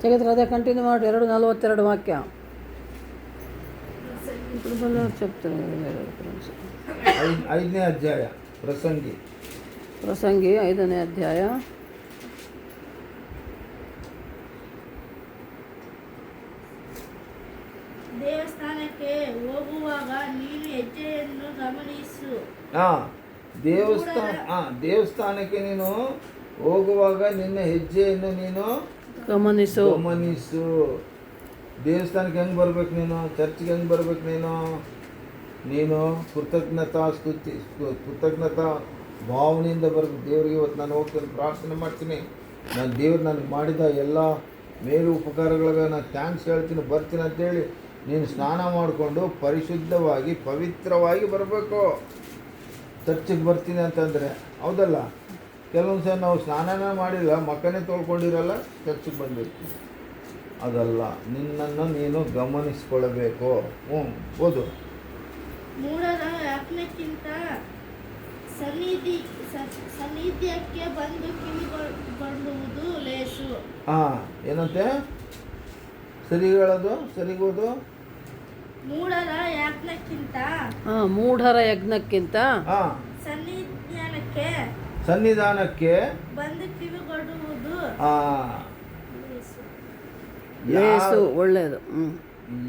ತೆಗೆದ್ರೆ ಅದೇ ಕಂಟಿನ್ಯೂ ಮಾಡಿ. 2:42 ವಾಕ್ಯ. 5ನೇ ಅಧ್ಯಾಯ ಪ್ರಸಂಗಿ 5ನೇ ಅಧ್ಯಾಯ ದೇವಸ್ಥಾನಕ್ಕೆ ಹೋಗುವಾಗ ನೀನು ಹೆಜ್ಜೆಯನ್ನು ಗಮನಿಸು. ದೇವಸ್ಥಾನಕ್ಕೆ ನೀನು ಹೋಗುವಾಗ ನಿನ್ನ ಹೆಜ್ಜೆಯನ್ನು ನೀನು ಗಮನಿಸು. ದೇವಸ್ಥಾನಕ್ಕೆ ಹೆಂಗೆ ಬರ್ಬೇಕು ನೀನು? ಚರ್ಚ್ಗೆ ಹೆಂಗೆ ಬರ್ಬೇಕು ನೀನು ಕೃತಜ್ಞತಾ ಭಾವನೆಯಿಂದ ಬರ್ಬೇಕು. ದೇವ್ರಿಗೆ ಇವತ್ತು ನಾನು ಹೋಗ್ತೀನಿ, ಪ್ರಾರ್ಥನೆ ಮಾಡ್ತೀನಿ, ನಾನು ದೇವ್ರು ನನಗೆ ಮಾಡಿದ ಎಲ್ಲ ಮೇಲು ಉಪಕಾರಗಳಿಗೆ ನಾನು ಥ್ಯಾಂಕ್ಸ್ ಹೇಳ್ತೀನಿ, ಬರ್ತೀನಿ ಅಂತೇಳಿ ನೀನು ಸ್ನಾನ ಮಾಡಿಕೊಂಡು ಪರಿಶುದ್ಧವಾಗಿ ಪವಿತ್ರವಾಗಿ ಬರಬೇಕು. ಚರ್ಚಿಗೆ ಬರ್ತೀನಿ ಅಂತಂದರೆ, ಹೌದಲ್ಲ? ಕೆಲವೊಂದು ಸಲ ನಾವು ಸ್ನಾನನೇ ಮಾಡಿಲ್ಲ, ಮಕ್ಕನೇ ತೊಳ್ಕೊಂಡಿರಲ್ಲ, ಚರ್ಚಿಗೆ ಬಂದಿರ್ತೀವಿ. ಅದಲ್ಲ, ನಿನ್ನನ್ನು ನೀನು ಗಮನಿಸ್ಕೊಳ್ಬೇಕು. ಓದು. ಮೂಢರ ಯತ್ನಕ್ಕಿಂತ ಸನ್ನಿಧ್ಯಕ್ಕೆ ಬಂದು ಕಿವಿಗೊಳ್ಳುವುದು ಲೇಸು. ಏನಂತೆ? ಸರಿಗೋದು ಮೂಢರ ಯಾಜ್ಞಕ್ಕಿಂತ ಮೂಢರ ಯಜ್ಞಕ್ಕಿಂತ ಹಾಂ ಸನ್ನಿಧಾನಕ್ಕೆ ಸನ್ನಿಧಾನಕ್ಕೆ ಬಂದು ಕಿವಿಗೊಡುವುದು ಲೇಸು ಒಳ್ಳೆಯದು.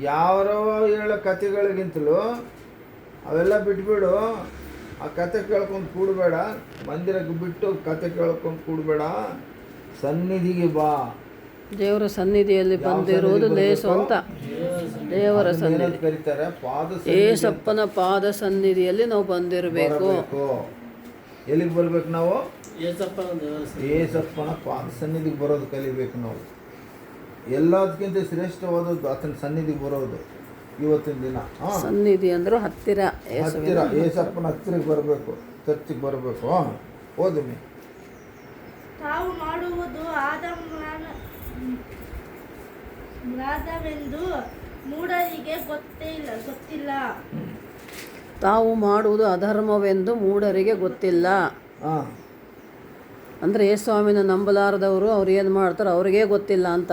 ಯಾರೋ ಹೇಳೋ ಕಥೆಗಳಿಗಿಂತಲೂ ಅವೆಲ್ಲ ಬಿಟ್ಬಿಡು. ಆ ಕತೆ ಕೇಳ್ಕೊಂಡು ಕೂಡಬೇಡ, ಮಂದಿರಕ್ಕೆ ಬಿಟ್ಟು ಕತೆ ಕೇಳ್ಕೊಂಡು ಕೂಡಬೇಡ, ಸನ್ನಿಧಿಗೆ ಬಾ. ದೇವರ ಸನ್ನಿಧಿಯಲ್ಲಿ ಬಂದಿರುವುದು ಲೇಸು ಅಂತ. ದೇವರ ಸನ್ನಿಧಿ ಕರೀತಾರೆ ಪಾದ ಏಸಪ್ಪನ ಪಾದ ಸನ್ನಿಧಿಯಲ್ಲಿ ನಾವು ಬಂದಿರಬೇಕು. ಎಲ್ಲಿಗೆ ಬರ್ಬೇಕು ನಾವು? ಏಸಪ್ಪನ ಪಾದ ಸನ್ನಿಧಿಗೆ ಬರೋದು ಕಲಿಬೇಕು ನಾವು. ಎಲ್ಲದಕ್ಕಿಂತ ಶ್ರೇಷ್ಠವಾದದ್ದು ಆತನ ಸನ್ನಿಧಿಗೆ ಬರೋದು ಇವತ್ತಿನ ದಿನ. ಸನ್ನಿಧಿ ಅಂದ್ರೆ ಹತ್ತಿರ, ಹತ್ತಿರ ಏಸಪ್ಪನ ಹತ್ತಿರಕ್ಕೆ ಬರಬೇಕು, ಚರ್ಚಿಗೆ ಬರಬೇಕು. ಓದಮ್ಮಿ. ತಾವು ಮಾಡುವುದು ಆದಮೆಂದು ಮೂಢರಿಗೆ ಗೊತ್ತಿಲ್ಲ. ತಾವು ಮಾಡುವುದು ಅಧರ್ಮವೆಂದು ಮೂಢರಿಗೆ ಗೊತ್ತಿಲ್ಲ. ಅಂದರೆ ಯೇಸುಸ್ವಾಮಿನ ನಂಬಲಾರದವರು ಅವ್ರು ಏನು ಮಾಡ್ತಾರೆ ಅವ್ರಿಗೇ ಗೊತ್ತಿಲ್ಲ ಅಂತ.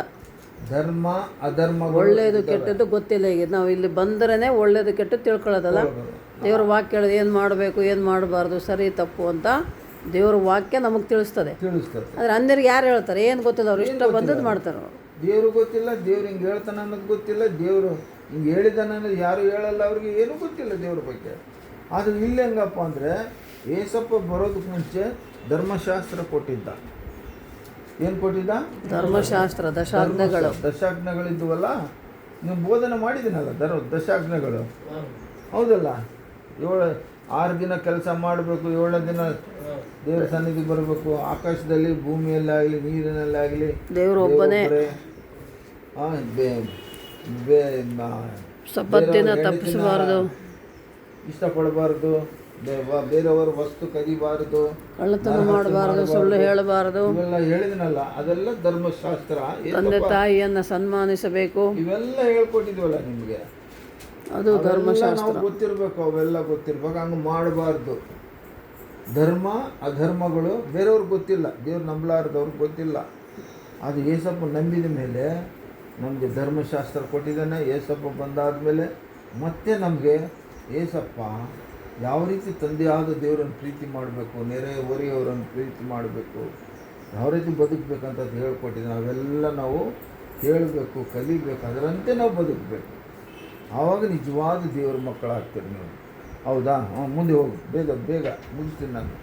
ಧರ್ಮ ಅಧರ್ಮ, ಒಳ್ಳೆಯದು ಕೆಟ್ಟದ್ದು ಗೊತ್ತಿಲ್ಲ. ಈಗ ನಾವು ಇಲ್ಲಿ ಬಂದ್ರೇ ಒಳ್ಳೆಯದು ಕೆಟ್ಟದ್ದು ತಿಳ್ಕೊಳ್ಳೋದಲ್ಲ. ದೇವ್ರ ವಾಕ್ಯ ಹೇಳೋದು ಏನು ಮಾಡಬೇಕು ಏನು ಮಾಡಬಾರ್ದು, ಸರಿ ತಪ್ಪು ಅಂತ ದೇವ್ರ ವಾಕ್ಯ ನಮಗೆ ತಿಳಿಸ್ತದೆ. ಆದರೆ ಅನ್ಯರಿಗೆ ಯಾರು ಹೇಳ್ತಾರೆ? ಏನು ಗೊತ್ತಿಲ್ಲ, ಅವ್ರು ಇಷ್ಟ ಬಂದದ್ದು ಮಾಡ್ತಾರೆ. ದೇವ್ರು ಗೊತ್ತಿಲ್ಲ, ದೇವ್ರು ಹಿಂಗೆ ಹೇಳ್ತಾನೆ ಅನ್ನೋದು ಗೊತ್ತಿಲ್ಲ, ದೇವರು ಹಿಂಗೆ ಹೇಳಿದಾನೆ ಅನ್ನೋದು ಯಾರು ಹೇಳಲ್ಲ, ಅವ್ರಿಗೆ ಏನೂ ಗೊತ್ತಿಲ್ಲ ದೇವ್ರ ಬಗ್ಗೆ. ಆದರೆ ಇಲ್ಲಿ ಹೆಂಗಪ್ಪ ಅಂದರೆ ಏಸಪ್ಪ ಬರೋದಕ್ಕೆ ಮುಂಚೆ ಧರ್ಮಶಾಸ್ತ್ರ ಕೊಟ್ಟಿದ್ದ. ಏನು ಕೊಟ್ಟಿದ್ದ? ಧರ್ಮಶಾಸ್ತ್ರ, ದಶಾಜ್ಞೆಗಳು. ದಶಾಜ್ಞೆಗಳಿದ್ವಲ್ಲ, ನೀವು ಬೋಧನೆ ಮಾಡಿದ್ದೀನಲ್ಲ ದಶಾಜ್ಞೆಗಳು, ಹೌದಲ್ಲ? 6 ದಿನ ಕೆಲಸ ಮಾಡಬೇಕು, 7ನೇ ದಿನ ದೇವರ ಸನ್ನಿಧಿಗೆ ಬರಬೇಕು. ಆಕಾಶದಲ್ಲಿ ಭೂಮಿಯಲ್ಲಾಗಲಿ ನೀರಿನಲ್ಲಾಗಲಿ ದೇವರು ಒಬ್ಬನೇ. ಸಬ್ಬತ್ ದಿನ ತಪ್ಪಿಸಬಾರ್ದು, ಇಷ್ಟಪಡಬಾರ್ದು, ಬೇರೆಯವರ ವಸ್ತು ಕದಿಬಾರದು, ಕಳ್ಳತನ ಮಾಡಬಾರ್ದು, ಸುಳ್ಳು ಹೇಳಬಾರದು. ಇವೆಲ್ಲ ಹೇಳಿದ್ನಲ್ಲ, ಅದೆಲ್ಲ ಧರ್ಮಶಾಸ್ತ್ರ. ತಂದೆ ತಾಯಿಯನ್ನು ಸನ್ಮಾನಿಸಬೇಕು, ಇವೆಲ್ಲ ಹೇಳ್ಕೊಟ್ಟಿದ್ವಲ್ಲ ನಿಮಗೆ. ಅದು ಧರ್ಮಶಾಸ್ತ್ರ. ನಾವು ಗೊತ್ತಿರಬೇಕು, ಅವೆಲ್ಲ ಗೊತ್ತಿರ್ಬೇಕು. ಹಂಗೆ ಮಾಡಬಾರ್ದು. ಧರ್ಮ ಅಧರ್ಮಗಳು ಬೇರೆಯವ್ರಿಗೆ ಗೊತ್ತಿಲ್ಲ, ದೇವ್ರು ನಂಬಲಾರ್ದವ್ರಿಗೆ ಗೊತ್ತಿಲ್ಲ. ಅದು ಏಸಪ್ಪ ನಂಬಿದ ಮೇಲೆ ನಮಗೆ ಧರ್ಮಶಾಸ್ತ್ರ ಕೊಟ್ಟಿದ್ದಾನೆ. ಏಸಪ್ಪ ಬಂದಾದಮೇಲೆ ಮತ್ತೆ ನಮಗೆ ಏಸಪ್ಪ ಯಾವ ರೀತಿ ತಂದೆಯಾದ ದೇವರನ್ನು ಪ್ರೀತಿ ಮಾಡಬೇಕು, ನೆರೆಹೊರೆಯವರನ್ನು ಪ್ರೀತಿ ಮಾಡಬೇಕು, ಯಾವ ರೀತಿ ಬದುಕಬೇಕಂತ ಹೇಳ್ಕೊಟ್ಟಿದ್ದಾನೆ. ಅವೆಲ್ಲ ನಾವು ಹೇಳಬೇಕು, ಕಲಿಬೇಕು, ಅದರಂತೆ ನಾವು ಬದುಕಬೇಕು. ಆವಾಗ ನಿಜವಾದ ದೇವ್ರ ಮಕ್ಕಳಾಗ್ತೀರಿ ನೀವು. ಹೌದಾ? ಮುಂದೆ ಹೋಗು, ಬೇಗ ಬೇಗ ಮುಗಿಸ್ತೀನಿ ನಾನು.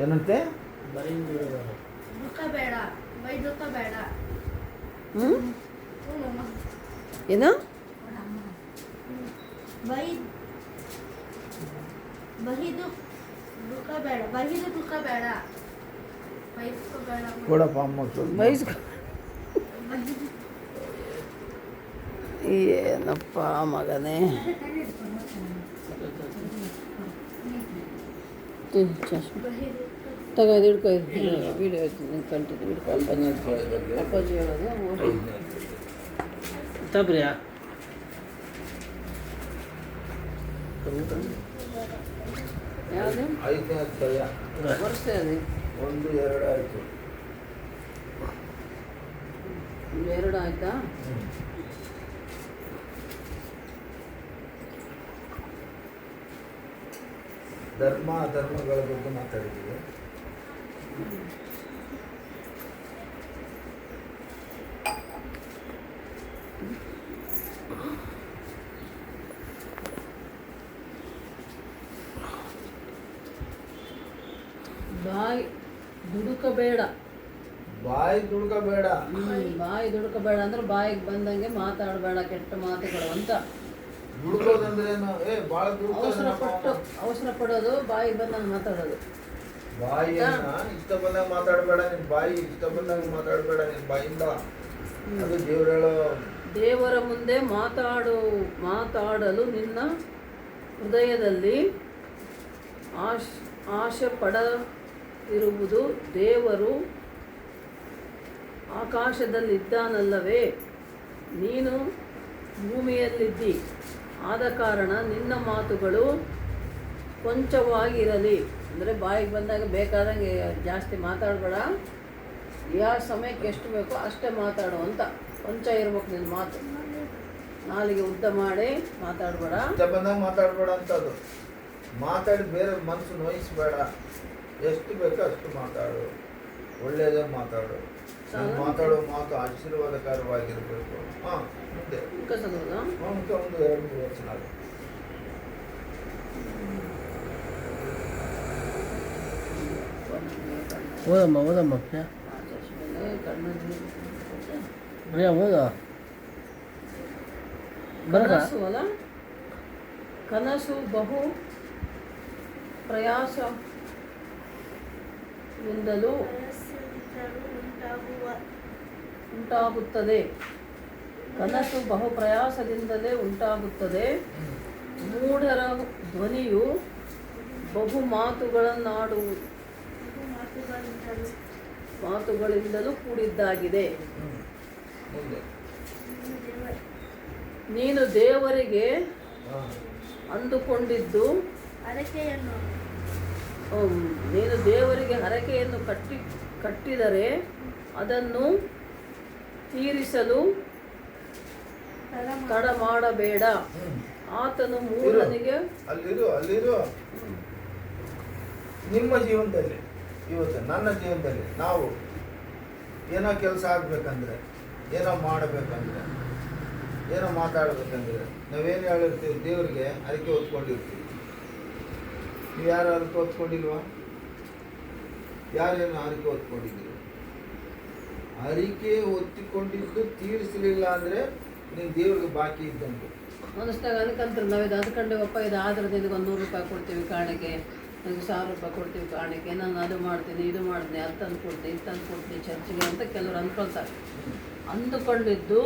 ಏನಂತೆ? ಏನು? ಕೊಡಪ್ಪ ಅಮ್ಮ. ಏನಪ್ಪ ಮಗನೇ, ತಗೋದು ಹಿಡ್ಕೊ, ವಿಡಿಯೋ ಕಂಟಿನ್ಯೂ ಹಿಡ್ಕೊ. ಅಪ್ಪಾಜಿ ಹೇಳೋದು ತಬ್ರಿಯಾ ಯಾವುದು? 5ನೇ ಅಧ್ಯಾಯ ವರ್ಷ ಅದು 1, 2 ಆಯಿತು. 2 ಆಯ್ತಾ? ಧರ್ಮ ಅಧರ್ಮಗಳ ಬಗ್ಗೆ ಮಾತಾಡಿದ್ದೀವಿ. ಬಾಯಿ ದುಡುಕಬೇಡ. ಬಾಯಿ ದುಡ್ಕೋಬೇಡ. ಬಾಯಿ ದುಡುಕಬೇಡ ಅಂದ್ರೆ ಬಾಯಿಗೆ ಬಂದಂಗೆ ಮಾತಾಡಬೇಡ ಕೆಟ್ಟ ಮಾತುಗಳು ಅಂತ. ದುಡ್ಕೋದಂದ್ರೇನು? ಭಾಳ ಅವಸರ ಪಡೋದು, ಬಾಯಿಗೆ ಬಂದಂಗೆ ಮಾತಾಡೋದು. ಬಾಯಿಯನ್ನ ಇಷ್ಟ ಬಂದಾಗ ಮಾತಾಡಬೇಡ, ನಿನ್ನ ಬಾಯಿ ಇಷ್ಟ ಬಂದಾಗ ಮಾತಾಡಬೇಡ ನಿನ್ನ ಬಾಯಿಂದ. ಅದು ದೇವ್ರು ಹೇಳೋ. ದೇವರ ಮುಂದೆ ಮಾತಾಡಲು ನಿನ್ನ ಹೃದಯದಲ್ಲಿ ಆಶೆ ಪಡದಿರುವುದು. ದೇವರು ಆಕಾಶದಲ್ಲಿದ್ದಾನಲ್ಲವೇ, ನೀನು ಭೂಮಿಯಲ್ಲಿದ್ದಿ. ಆದ ಕಾರಣ ನಿನ್ನ ಮಾತುಗಳು ಕೊಂಚವಾಗಿರಲಿ. ಅಂದರೆ ಬಾಯಿಗೆ ಬಂದಾಗ ಬೇಕಾದಂಗೆ ಜಾಸ್ತಿ ಮಾತಾಡಬೇಡ, ಯಾವ ಸಮಯಕ್ಕೆ ಎಷ್ಟು ಬೇಕೋ ಅಷ್ಟೇ ಮಾತಾಡು ಅಂತ. ಕೊಂಚ ಇರ್ಬೇಕು ನಿನ್ನ ಮಾತು. ನಾಲಿಗೆ ಉದ್ದ ಮಾಡಿ ಮಾತಾಡಬೇಡ. ಇಷ್ಟ ಬಂದಾಗ ಮಾತಾಡಬೇಡ ಅಂತದು. ಮಾತಾಡಿ ಬೇರೆ ಮನಸ್ಸು ನೋಯಿಸಬೇಡ. ಎಷ್ಟು ಬೇಕೋ ಅಷ್ಟು ಮಾತಾಡು, ಒಳ್ಳೆಯದೇ ಮಾತಾಡು. ನೀನು ಮಾತಾಡೋ ಮಾತು ಆಶೀರ್ವಾದಕರವಾಗಿರಬೇಕು. ಹಾಂ, ಮುಂದೆ ಕಸೋದು ಒಂದು 2-3 ವರ್ಷ ಓದಮ್ಮ ಪ್ರಿಯ ಓದ ಕನಸು ಅಲ್ಲ, ಕನಸು ಬಹು ಪ್ರಯಾಸದಿಂದಲೂ ಉಂಟಾಗುತ್ತದೆ. ಕನಸು ಬಹು ಪ್ರಯಾಸದಿಂದಲೇ ಉಂಟಾಗುತ್ತದೆ. ಮೂಢರ ಧ್ವನಿಯು ಬಹು ಮಾತುಗಳಿಂದಲೂ ಕೂಡಿದ್ದಾಗಿದೆ. ನೀನು ದೇವರಿಗೆ ಅಂದುಕೊಂಡಿದ್ದು ನೀನು ದೇವರಿಗೆ ಹರಕೆಯನ್ನು ಕಟ್ಟಿದರೆ ಅದನ್ನು ತೀರಿಸಲು ತಡ ಮಾಡಬೇಡ. ಆತನು ಮೂಢನಿಗೆ ಅಲ್ಲಿರು ನಿಮ್ಮ ಜೀವನದಲ್ಲಿ, ಇವತ್ತು ನನ್ನ ಜೀವನದಲ್ಲಿ ನಾವು ಏನೋ ಕೆಲಸ ಆಗಬೇಕಂದ್ರೆ, ಏನೋ ಮಾಡಬೇಕಂದ್ರೆ, ಏನೋ ಮಾತಾಡಬೇಕಂದ್ರೆ ನಾವೇನು ಹೇಳಿರ್ತೀವಿ, ದೇವರಿಗೆ ಅರಿಕೆ ಹೊತ್ಕೊಂಡಿರ್ತೀವಿ. ನೀವು ಯಾರು ಅರಿಕೆ ಹೊತ್ಕೊಂಡಿಲ್ವಾ? ಯಾರೇನು ಅರಿಕೆ ಹೊತ್ಕೊಂಡಿದ್ದೀರಿ? ಅರಿಕೆ ಹೊತ್ತಿಕೊಂಡಿದ್ದು ತೀರಿಸಲಿಲ್ಲ ಅಂದರೆ ನೀವು ದೇವ್ರಿಗೆ ಬಾಕಿ ಇದ್ದಂಗೆ. ಮನಸ್ಸಿನಾಗ ಅನ್ಕಂತಾರೆ, ನಾವು ಇದು ಅಂದ್ಕೊಂಡೇವಪ್ಪ, ಇದು ಆದ್ರೆ ನಿನಗೆ 100 ರೂಪಾಯಿ ಕೊಡ್ತೀವಿ ಕಾಣಿಕೆ, ನನಗೆ 1000 ರೂಪಾಯಿ ಕೊಡ್ತೀವಿ ಕಾಣಿಕೆ, ನಾನು ಅದು ಮಾಡ್ತೀನಿ ಇದು ಮಾಡ್ತೀನಿ, ಅದು ತಂದು ಕೊಡ್ತೀನಿ ಇದು ತಂದು ಕೊಡ್ತೀನಿ ಚರ್ಚಿಗೆ ಅಂತ ಕೆಲವರು ಅಂದ್ಕೊಳ್ತಾರೆ. ಅಂದುಕೊಂಡಿದ್ದು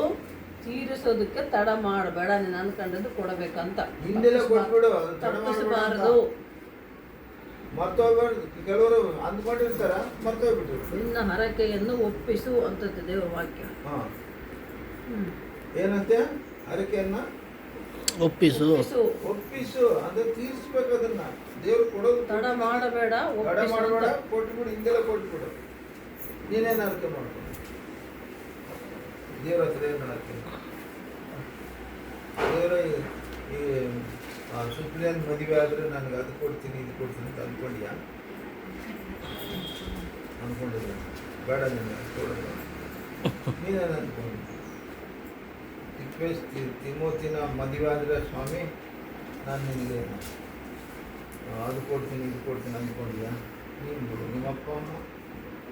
ತೀರಿಸೋದಕ್ಕೆ ತಡ ಮಾಡಬೇಡ. ನೀನು ಅಂದ್ಕೊಂಡಿದ್ದು ಕೊಡಬೇಕಂತ ಹಿಂದೆಲ್ಲ ಕೊಟ್ಬಿಡು, ತಪ್ಪಿಸಬಾರದು. ಮರ್ತೋಗ್ಬಾರ್ದು. ಕೆಲವರು ಅಂದ್ಕೊಂಡಿರ್ತಾರ, ಮರ್ತೋಗ್ಬಿಟ್ರು. ನಿನ್ನ ಹರಕೆಯನ್ನು ಒಪ್ಪಿಸು ಅಂತದ್ದು ದೇವರ ವಾಕ್ಯ. ಹಾಂ, ಏನಂತೆ? ಹರಕೆಯನ್ನ ಒಪ್ಪಿಸು ಒಪ್ಪಿಸು ಅಂದ್ರೆ ತೀರಿಸ್ಬೇಕು. ಅದನ್ನ ದೇವ್ರು ಕೊಡೋದು. ತಡ ಮಾಡಬೇಡ, ತಡ ಮಾಡಬೇಡ, ಕೊಟ್ಬಿಡು. ಹಿಂದೆಲ್ಲ ಕೊಟ್ಬಿಡು. ನೀನೇನು ಹರಕೆ ಮಾಡ್ಕೊಂಡು ದೇವ್ರ ಹತ್ರ ಏನು ಹರಕೆ? ದೇವರ ಈ ಸುಪ್ರಿಯನ್ ಮದುವೆ ಆದರೆ ನನಗೆ ಅದು ಕೊಡ್ತೀನಿ ಇದು ಕೊಡ್ತೀನಿ ಅಂತ ಅಂದ್ಕೊಂಡಿಯಾ? ಅಂದ್ಕೊಂಡಿಲ್ಲ. ಬೇಡ, ನೀನು ಕೊಡೋದು. ನೀನೇನು ಅಂದ್ಕೊಂಡು ತಿಮೋತಿನ ಮದುವೆ ಆದರೆ ಸ್ವಾಮಿ ನಾನು ನಿನಗೆ ಅದು ಕೊಡ್ತೀನಿ ಇದು ಕೊಡ್ತೀನಿ ಅಂದ್ಕೊಂಡಿಯಾ? ನೀನು ಬಿಡು. ನಿಮ್ಮ ಅಪ್ಪ ಅಮ್ಮ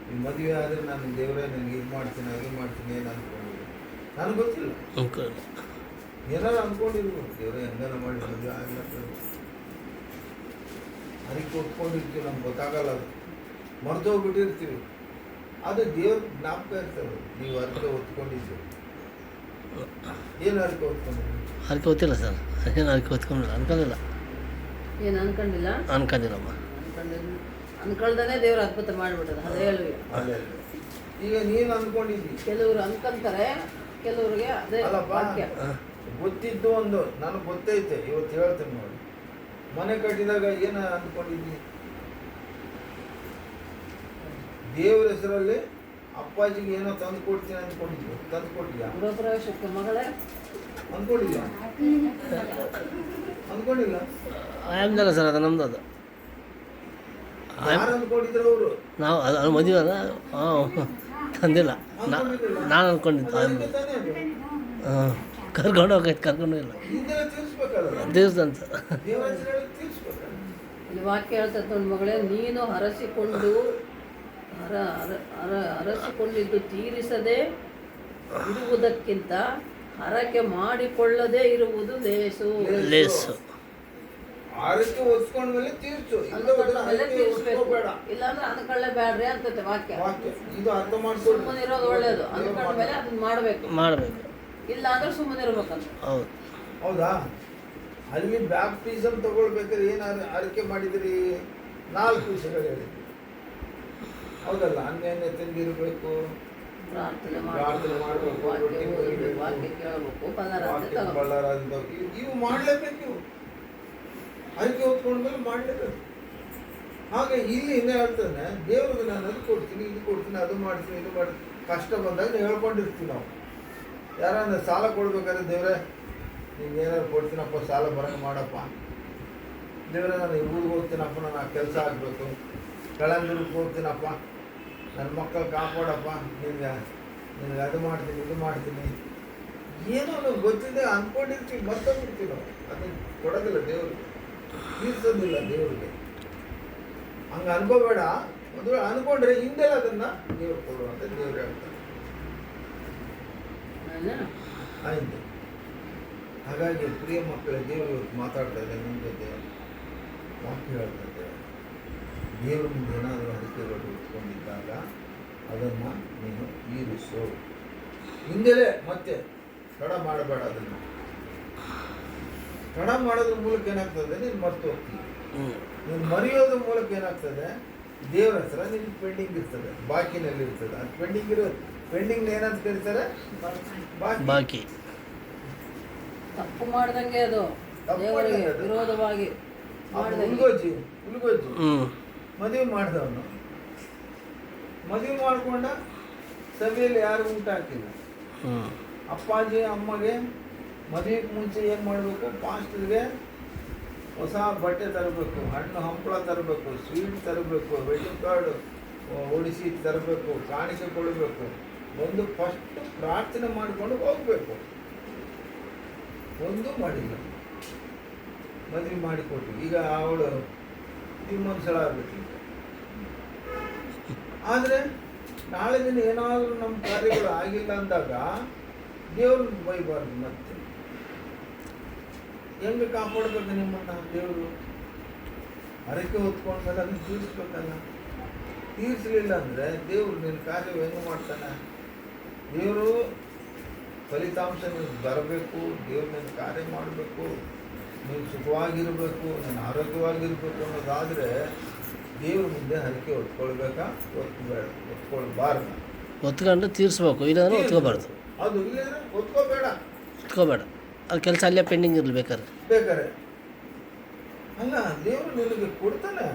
ಈ ಮದುವೆ ಆದರೆ ನಾನು ದೇವರೇ ನನಗೆ ಇದು ಮಾಡ್ತೀನಿ ಅದು ಮಾಡ್ತೀನಿ ಏನು ಅಂದ್ಕೊಂಡಿಲ್ಲ. ನನಗೆ ಗೊತ್ತಿಲ್ಲ. ಏನಾರು ಅಂದ್ಕೊಂಡಿರ್ಬೋದು. ದೇವರೇ ಹೆಂಗಾರ ಮಾಡಿ ಮದುವೆ ಆಗಲ್ಲ. ಅದಕ್ಕೆ ಒಪ್ಕೊಂಡಿರ್ತೀವಿ, ನಮ್ಗೆ ಗೊತ್ತಾಗಲ್ಲ. ಅದು ಮರ್ತೋಗ್ಬಿಟ್ಟಿರ್ತೀವಿ. ಅದು ದೇವ್ರ ಜ್ಞಾಪಕ ಇರ್ತದೆ. ನೀವು ಅರ್ಥ ಹೊತ್ಕೊಂಡಿದ್ದು ಏನು ಅರ್ಥ ಹೊತ್ಕೊಂಡಿದ್ದೀವಿ? ಹರಕೆ ಗೊತ್ತಿಲ್ಲ ಸರ್. ಏನು ಹರಕೆ ಹೊತ್ಕೊಂಡಿಲ್ಲ, ಅನ್ಕೊಂಡಿಲ್ಲ. ಏನು ಅನ್ಕೊಂಡಿಲ್ಲ? ಅನ್ಕೊಂಡಿಲ್ಲಮ್ಮ. ಅನ್ಕೊಳ್ದೇ ದೇವ್ರು ಅದ್ಭುತ ಮಾಡಿಬಿಟ್ಟದ. ಅದೇ ಹೇಳುವೆ. ಈಗ ನೀನು ಅಂದ್ಕೊಂಡಿದ್ದಿ. ಕೆಲವರು ಅನ್ಕೊಂತಾರೆ, ಕೆಲವ್ರಿಗೆ ಅದೇ ವಾಕ್ಯ ಗೊತ್ತಿದ್ದು ಒಂದು. ನನಗೆ ಗೊತ್ತೈತೆ, ಇವತ್ತು ಹೇಳ್ತೇನೆ ನೋಡಿ. ಮನೆ ಕಟ್ಟಿದಾಗ ಏನು ಅಂದ್ಕೊಂಡಿದ್ದಿ? ದೇವ್ರ ಹೆಸರಲ್ಲಿ ಅಪ್ಪಾಜಿಗೆ ಏನೋ ತಂದು ಕೊಡ್ತೀನಿ ಅಂದ್ಕೊಂಡಿದ್ವಿ. ತಂದು ಕೊಟ್ಟಿದ್ಯಾ? ಗೃಹಪ್ರವೇಶಕ್ಕೆ ಮಗಳೇ ಅಂದ್ಕೊಂಡಿಲ್ಲ. ಅಂದ್ಕೊಂಡಿಲ್ಲ. ಆಯಮ್ದಲ್ಲ ಸರ್, ಅದು ನಮ್ದು. ಅದು ಯಾರು ಅಂದ್ಕೊಂಡಿದ್ರು ಅವರು? ನಾವು ಅದು ಮದುವೆ ಅಲ್ಲ. ಹಾಂ, ತಂದಿಲ್ಲ. ನಾನು ಅಂದ್ಕೊಂಡಿದ್ದು. ಹಾಂ, ಕರ್ಕೊಂಡು ಹೋಗೈತೆ, ಕರ್ಕೊಂಡು ಇಲ್ಲ. ಹಿಂದೆಲ್ಲ ತೀರಿಸ್ಬೇಕಲ್ಲ, ದೇವಸ್ಥಾನ ಸರ್. ದೇವರ ಹೆಸರಲ್ಲಿ ತೀರಿಸ್ಬೇಕಲ್ಲ. ಇಲ್ಲಿ ವಾಕ್ಯ ಹೇಳ್ತದೆ ನೋಡಿ ಮಗಳೇ, ನೀನು ಹರಸಿಕೊಂಡಿದ್ದು ತೀರಿಸದೆ ಇರುವುದಕ್ಕಿಂತ ಹರಕೆ ಮಾಡಿಕೊಳ್ಳದೆ ಇರುವುದು ಲೇಸು. ಆರಕ್ಕೆ ಒತ್ಕೊಂಡ್ಮೇಲೆ ತೀರ್ಸು. ತೀರಿಸ್ಬೇಡ, ಇಲ್ಲಾಂದ್ರೆ ಅನ್ಕೊಳ್ಳೇಬೇಡ್ರಿ ಅಂತತೆ ವಾಕ್ಯ. ಇದು ಅರ್ಥ ಮಾಡ್ಕೊಂಡು ಸುಮ್ಮನೆ ಇರೋದು ಒಳ್ಳೇದು. ಅಂದ್ಕೊಂಡ್ಮೇಲೆ ಅದನ್ನ ಮಾಡಬೇಕು. ಇಲ್ಲ ಅಂದ್ರೆ ಸುಮ್ಮನೆ ಇರ್ಬೇಕಂತ. ಹೌದು. ಹೌದಾ? ಅಲ್ಲಿ ಬ್ಯಾಪ್ಟಿಸಮ್ ತಗೊಳ್ಬೇಕಾದ್ರೆ ಏನು ಅರಿಕೆ ಮಾಡಿದ್ರಿ? 4 ವಿಷಯಗಳು ಹೇಳಿದ್ರಿ. ಹೌದಲ್ಲ? ಅನ್ಯಾನ್ಯ ತಂದಿರಬೇಕು, ಪ್ರಾರ್ಥನೆ ಮಾಡಬೇಕು, ವಾಕ್ಯ ಕೇಳಬೇಕು, ಬಳ್ಳಾರಾದಿಂದ ಇವು ಮಾಡಲೇಬೇಕು. ಇವು ಅರಿಕೆ ಹೊತ್ಕೊಂಡ್ಮೇಲೆ ಮಾಡಲೇಬೇಕು. ಹಾಗೆ ಇಲ್ಲಿ ಇನ್ನೇ ಹೇಳ್ತಾನೆ, ದೇವ್ರಿಗೆ ನಾನು ಅದು ಕೊಡ್ತೀನಿ ಇದು ಕೊಡ್ತೀನಿ ಅದು ಮಾಡ್ತೀನಿ ಇದು ಮಾಡ್ತೀನಿ. ಕಷ್ಟ ಬಂದಾಗ ಹೇಳ್ಕೊಂಡಿರ್ತೀವಿ ನಾವು. ಯಾರನ್ನ ಸಾಲ ಕೊಡ್ಬೇಕಾದ್ರೆ, ದೇವ್ರೆ ನಿಮ್ಗೆ ಏನಾದ್ರು ಕೊಡ್ತೀನಪ್ಪ, ಸಾಲ ಬರಂಗೆ ಮಾಡಪ್ಪ. ದೇವರೇ, ನಾನು ಊರಿಗೆ ಹೋಗ್ತೀನಪ್ಪ, ನಾನು ಆ ಕೆಲಸ ಆಗಬೇಕು. ಕಳಂದೂರಿಗೆ ಹೋಗ್ತೀನಪ್ಪ, ನನ್ನ ಮಕ್ಕಳು ಕಾಪಾಡಪ್ಪ, ನಿನಗೆ ಅದು ಮಾಡ್ತೀನಿ, ಇದು ಮಾಡ್ತೀನಿ. ಏನೋ ನಾವು ಗೊತ್ತಿದೆ ಅಂದ್ಕೊಂಡಿರ್ತೀವಿ, ಮರ್ತೋಗ್ಬಿಡ್ತೀವಿ ನಾವು. ಅದನ್ನು ಕೊಡೋದಿಲ್ಲ ದೇವ್ರಿಗೆ, ತೀರ್ಸೋದಿಲ್ಲ ದೇವ್ರಿಗೆ. ಹಂಗೆ ಅನ್ಕೋಬೇಡ. ಒಂದು ಅನ್ಕೊಂಡ್ರೆ ಹಿಂದೆಲ್ಲ ಅದನ್ನು ದೇವ್ರು ಕೊಡುವಂತ ದೇವ್ರು ಹೇಳ್ತಾರೆ. ಆಯ್ತು. ಹಾಗಾಗಿ ಪ್ರಿಯ ಮಕ್ಕಳ, ದೇವರು ಮಾತಾಡ್ತಾ ಇದೆ ನಿಮ್ಮ ಜೊತೆ, ವಾಕ್ಯ ಹೇಳ್ತಾ ಇದ್ದಾರೆ. ದೇವ್ರ ಮುಂದೆ ಏನಾದರೂ ಅಡಿಕೆಗಳು ಇಟ್ಕೊಂಡಿದ್ದಾಗ ಅದನ್ನು ನೀನು ಈರಿಸು. ಹಿಂದೆಲೇ ಮತ್ತೆ ತಡ ಮಾಡಬೇಡ. ಅದನ್ನು ತಡ ಮಾಡೋದ್ರ ಮೂಲಕ ಏನಾಗ್ತದೆ, ನೀನು ಮರ್ತು ಹೋಗ್ತೀವಿ. ನೀನು ಮರೆಯೋದ್ರ ಮೂಲಕ ಏನಾಗ್ತದೆ, ದೇವ್ರ ಹತ್ರ ನಿನ್ಗೆ ಪೆಂಡಿಂಗ್ ಇರ್ತದೆ, ಬಾಕಿನಲ್ಲಿ ಇರ್ತದೆ. ಅದು ಪೆಂಡಿಂಗ್ ಏನಂತ ಕರೀತಾರೆ, ಬಾಕಿ. ತಪ್ಪು ಮಾಡ್ದಂಗೆ ಅದು ದೇವರಿಗೆ ವಿರೋಧವಾಗಿ ಉಲ್ಗೋಜಿ ಮದುವೆ ಮಾಡಿದವನು ಮದುವೆ ಮಾಡ್ಕೊಂಡ, ಸಭೆಯಲ್ಲಿ ಯಾರು ಊಟ ಹಾಕಿಲ್ಲ. ಅಪ್ಪಾಜಿ ಅಮ್ಮಗೆ ಮದುವೆಗೆ ಮುಂಚೆ ಏನು ಮಾಡಬೇಕು, ಪಾಸ್ಟರ್ಗೆ ಹೊಸ ಬಟ್ಟೆ ತರಬೇಕು, ಹಣ್ಣು ಹಂಪಳ ತರಬೇಕು, ಸ್ವೀಟ್ ತರಬೇಕು, ವೆಡ್ಡಿಂಗ್ ಕಾರ್ಡ್ ಓಡಿಸಿ ತರಬೇಕು, ಕಾಣಿಕೆ ಕೊಡಬೇಕು. ಒಂದು ಫಸ್ಟ್ ಪ್ರಾರ್ಥನೆ ಮಾಡಿಕೊಂಡು ಹೋಗಬೇಕು. ಒಂದೂ ಮಾಡಿಲ್ಲ, ಮದುವೆ ಮಾಡಿಕೊಟ್ಟು. ಈಗ ಅವಳು ಇನ್ನೊಂದು ಸಲ ಆಗ್ಬಿಟ್ಲು. ಆದರೆ ನಾಳೆ ದಿನ ಏನಾದರೂ ನಮ್ಮ ಕಾರ್ಯಗಳು ಆಗಿಲ್ಲ ಅಂದಾಗ ದೇವ್ರನ್ನ ಬೈಬಾರ್ದು. ಮತ್ತೆ ಹೆಂಗೆ ಕಾಪಾಡ್ಬೇಕು ನಿಮ್ಮನ್ನ ದೇವರು? ಹರಕೆ ಹೊತ್ಕೊಂಡ್ಮೇಲೆ ಅದನ್ನು ತೀರಿಸ್ಬೇಕಲ್ಲ. ತೀರಿಸಲಿಲ್ಲ ಅಂದರೆ ದೇವರು ನಿನ್ನ ಕಾರ್ಯ ಹೆಂಗೆ ಮಾಡ್ತಾನೆ? ದೇವರು ಫಲಿತಾಂಶ ನೀನು ಬರಬೇಕು, ದೇವ್ರು ನಿನ್ನ ಕಾರ್ಯ ಮಾಡಬೇಕು, ನೀನು ಸುಖವಾಗಿರಬೇಕು, ನೀನು ಆರೋಗ್ಯವಾಗಿರಬೇಕು ಅನ್ನೋದಾದರೆ ದೇವ್ರ ಮುಂದೆ ಹರಕೆ ಹೊತ್ಕೊಳ್ಬೇಕಾ? ಹೊತ್ಕೊಳ್ಬಾರ್ದು. ಹೊತ್ಕೊಂಡು ತೀರಿಸ್ಬೇಕು, ಇಲ್ಲಾಂದ್ರೆ ಹೊತ್ಕೋಬಾರ್ದು. ಅದು ಇಲ್ಲಂದ್ರೆ ಹೊತ್ಕೋಬೇಡ. ಅದು ಕೆಲಸ ಅಲ್ಲೇ ಪೆಂಡಿಂಗ್ ಇರಲಿ ಬೇಕಾದ್ರೆ. ಅಲ್ಲ, ದೇವರು ನಿನಗೆ ಕೊಡ್ತಾನೆ.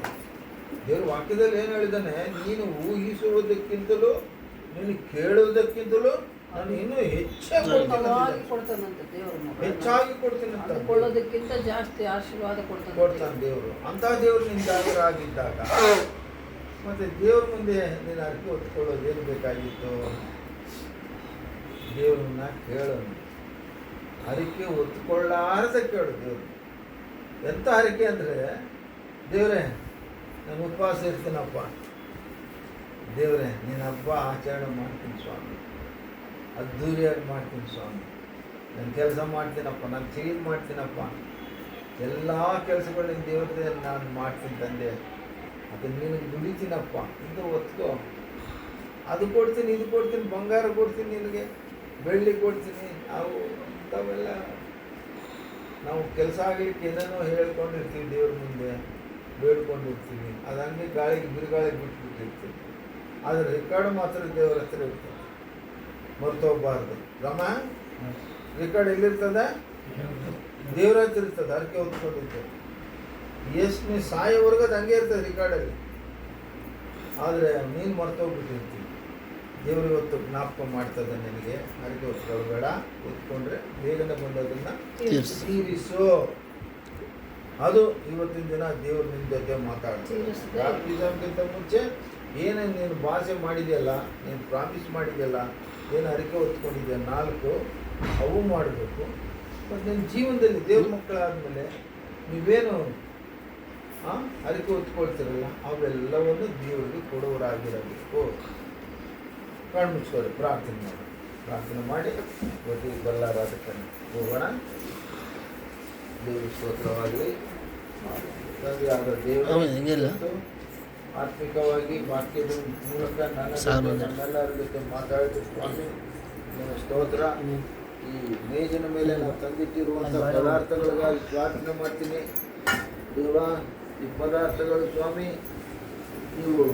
ದೇವ್ರ ವಾಕ್ಯದಲ್ಲಿ ಏನು ಹೇಳಿದ್ದಾನೆ, ನೀನು ಊಹಿಸುವುದಕ್ಕಿಂತಲೂ ನೀನು ಕೇಳುವುದಕ್ಕಿಂತಲೂ ನಾನು ಇನ್ನೂ ಹೆಚ್ಚಾಗಿ ಕೊಡ್ತೀನಿ ಅಂತ ಕೊಳ್ಳೋದಕ್ಕಿಂತ ಜಾಸ್ತಿ ಆಶೀರ್ವಾದ ಕೊಡ್ತಾನೆ ದೇವರು. ಅಂಥ ದೇವರು ನಿನ್ನ ಜಾಗರಾಗಿದ್ದಾಗ ಮತ್ತೆ ದೇವ್ರ ಮುಂದೆ ನೀನು ಹರಕೆ ಹೊತ್ಕೊಳ್ಳೋದು ಏನು ಬೇಕಾಗಿತ್ತು? ದೇವ್ರನ್ನ ಕೇಳೋನು. ಹರಕೆ ಹೊತ್ಕೊಳ್ಳಾರ್ದ ಕೇಳು ದೇವರು. ಎಂಥ ಹರಕೆ ಅಂದರೆ, ದೇವರೇ ನಾನು ಉಪವಾಸ ಇರ್ತೀನಪ್ಪ, ದೇವರೇ ನೀನು ಹಬ್ಬ ಆಚರಣೆ ಮಾಡ್ತೀನಿ ಸ್ವಾಮಿ, ಅದ್ದೂರಿಯಾಗಿ ಮಾಡ್ತೀನಿ ಸ್ವಾಮಿ, ನಾನು ಕೆಲಸ ಮಾಡ್ತೀನಪ್ಪ, ನಾನು ಕ್ಲೀನ್ ಮಾಡ್ತೀನಪ್ಪ, ಎಲ್ಲ ಕೆಲಸಗಳನ್ನ ದೇವ್ರದೇ ನಾನು ಮಾಡ್ತೀನಿ ತಂದೆ, ಅದನ್ನು ನಿನಗೆ ದುಡಿತೀನಪ್ಪ ಅಂತ ಒತ್ಕೋ. ಅದು ಕೊಡ್ತೀನಿ, ಇದು ಕೊಡ್ತೀನಿ, ಬಂಗಾರ ಕೊಡ್ತೀನಿ, ನಿನಗೆ ಬೆಳ್ಳಿ ಕೊಡ್ತೀನಿ. ಅವು ಅಂಥವೆಲ್ಲ ನಾವು ಕೆಲಸ ಆಗಲಿಕ್ಕೆ ಏನೇನೋ ಹೇಳ್ಕೊಂಡಿರ್ತೀವಿ, ದೇವ್ರ ಮುಂದೆ ಬೇಡ್ಕೊಂಡಿರ್ತೀವಿ. ಅದು ಹಂಗೆ ಗಾಳಿಗೆ ಬಿರುಗಾಳಿಗೆ ಬಿಟ್ಬಿಟ್ಟಿರ್ತೀವಿ. ಆದರೆ ರೆಕಾರ್ಡ್ ಮಾತ್ರ ದೇವರ ಹತ್ರ ಇರ್ತದೆ, ಮರ್ತೋಗ್ಬಾರ್ದು. ರಮ, ರೆಕಾರ್ಡ್ ಎಲ್ಲಿರ್ತದೆ? ದೇವ್ರ ಹತ್ರ ಇರ್ತದೆ, ಹರಕೆ ಹೊತ್ಕೊಂಡಿರ್ತದೆ. ಎಷ್ಟು ನೀನು ಸಾಯೋವರೆಗೂ ಅದು ಹಂಗೆ ಇರ್ತದೆ ರೆಕಾರ್ಡಲ್ಲಿ. ಆದರೆ ನೀನು ಮರ್ತೋಗ್ಬಿಟ್ಟಿರ್ತೀವಿ. ದೇವರು ಇವತ್ತು ಜ್ಞಾಪಕ ಮಾಡ್ತದೆ ನಿನಗೆ. ಹರಕೆ ಹೊತ್ಕೊಳ್ಬೇಡ, ಹೊತ್ಕೊಂಡ್ರೆ ಬೇಗನೆ ಬಂದದನ್ನು ತೀರಿಸು. ಅದು ಇವತ್ತಿನ ದಿನ ದೇವರು ನಿನ್ನ ಜೊತೆ ಮಾತಾಡ್ತಾರೆ. ಬ್ಯಾಪ್ಟಿಸಮ್ಗಿಂತ ಮುಂಚೆ ಏನೇನು ನೀನು ಭಾಷೆ ಮಾಡಿದೆಯಲ್ಲ, ನೀನು ಪ್ರಾಮಿಸ್ ಮಾಡಿದೆಯಲ್ಲ, ಏನು ಹರಕೆ ಹೊತ್ಕೊಂಡಿದೆಯಾ 4 ಅವು ಮಾಡಬೇಕು. ಮತ್ತು ನಿನ್ನ ಜೀವನದಲ್ಲಿ ದೇವ್ರ ಮಕ್ಕಳಾದಮೇಲೆ ನೀವೇನು ಹರಕೆ ಹೊತ್ಕೊಳ್ತಿರಲ್ಲ, ಅವೆಲ್ಲವನ್ನು ದೇವರಿಗೆ ಕೊಡುವರಾಗಿರಬೇಕು. ಕಣ್ಣು ಮುಚ್ಕೊಳ್ಳಿ, ಪ್ರಾರ್ಥನೆ ಮಾಡಿ ಇವತ್ತಿಗೆ ಬಲ್ಲಾರಾಧಕ್ಕೆ ಹೋಗೋಣ. ದೇವರು ಸ್ತೋತ್ರವಾಗಲಿ. ತಂದೆಯಾದ ದೇವರು ಆತ್ಮಿಕವಾಗಿ ವಾಕ್ಯದ ಮೂಲಕ ನಮ್ಮೆಲ್ಲರ ಜೊತೆ ಮಾತಾಡಿದ ಸ್ವಾಮಿ ನಿಮ್ಮ ಸ್ತೋತ್ರ. ಈ ಮೇಜಿನ ಮೇಲೆ ನಾವು ತಂದಿಟ್ಟಿರುವಂಥ ಪದಾರ್ಥಗಳಿಗಾಗಿ ಪ್ರಾರ್ಥನೆ ಮಾಡ್ತೀನಿ ದೇವ. ಈ ಪದಾರ್ಥಗಳು ಸ್ವಾಮಿ ನೀವು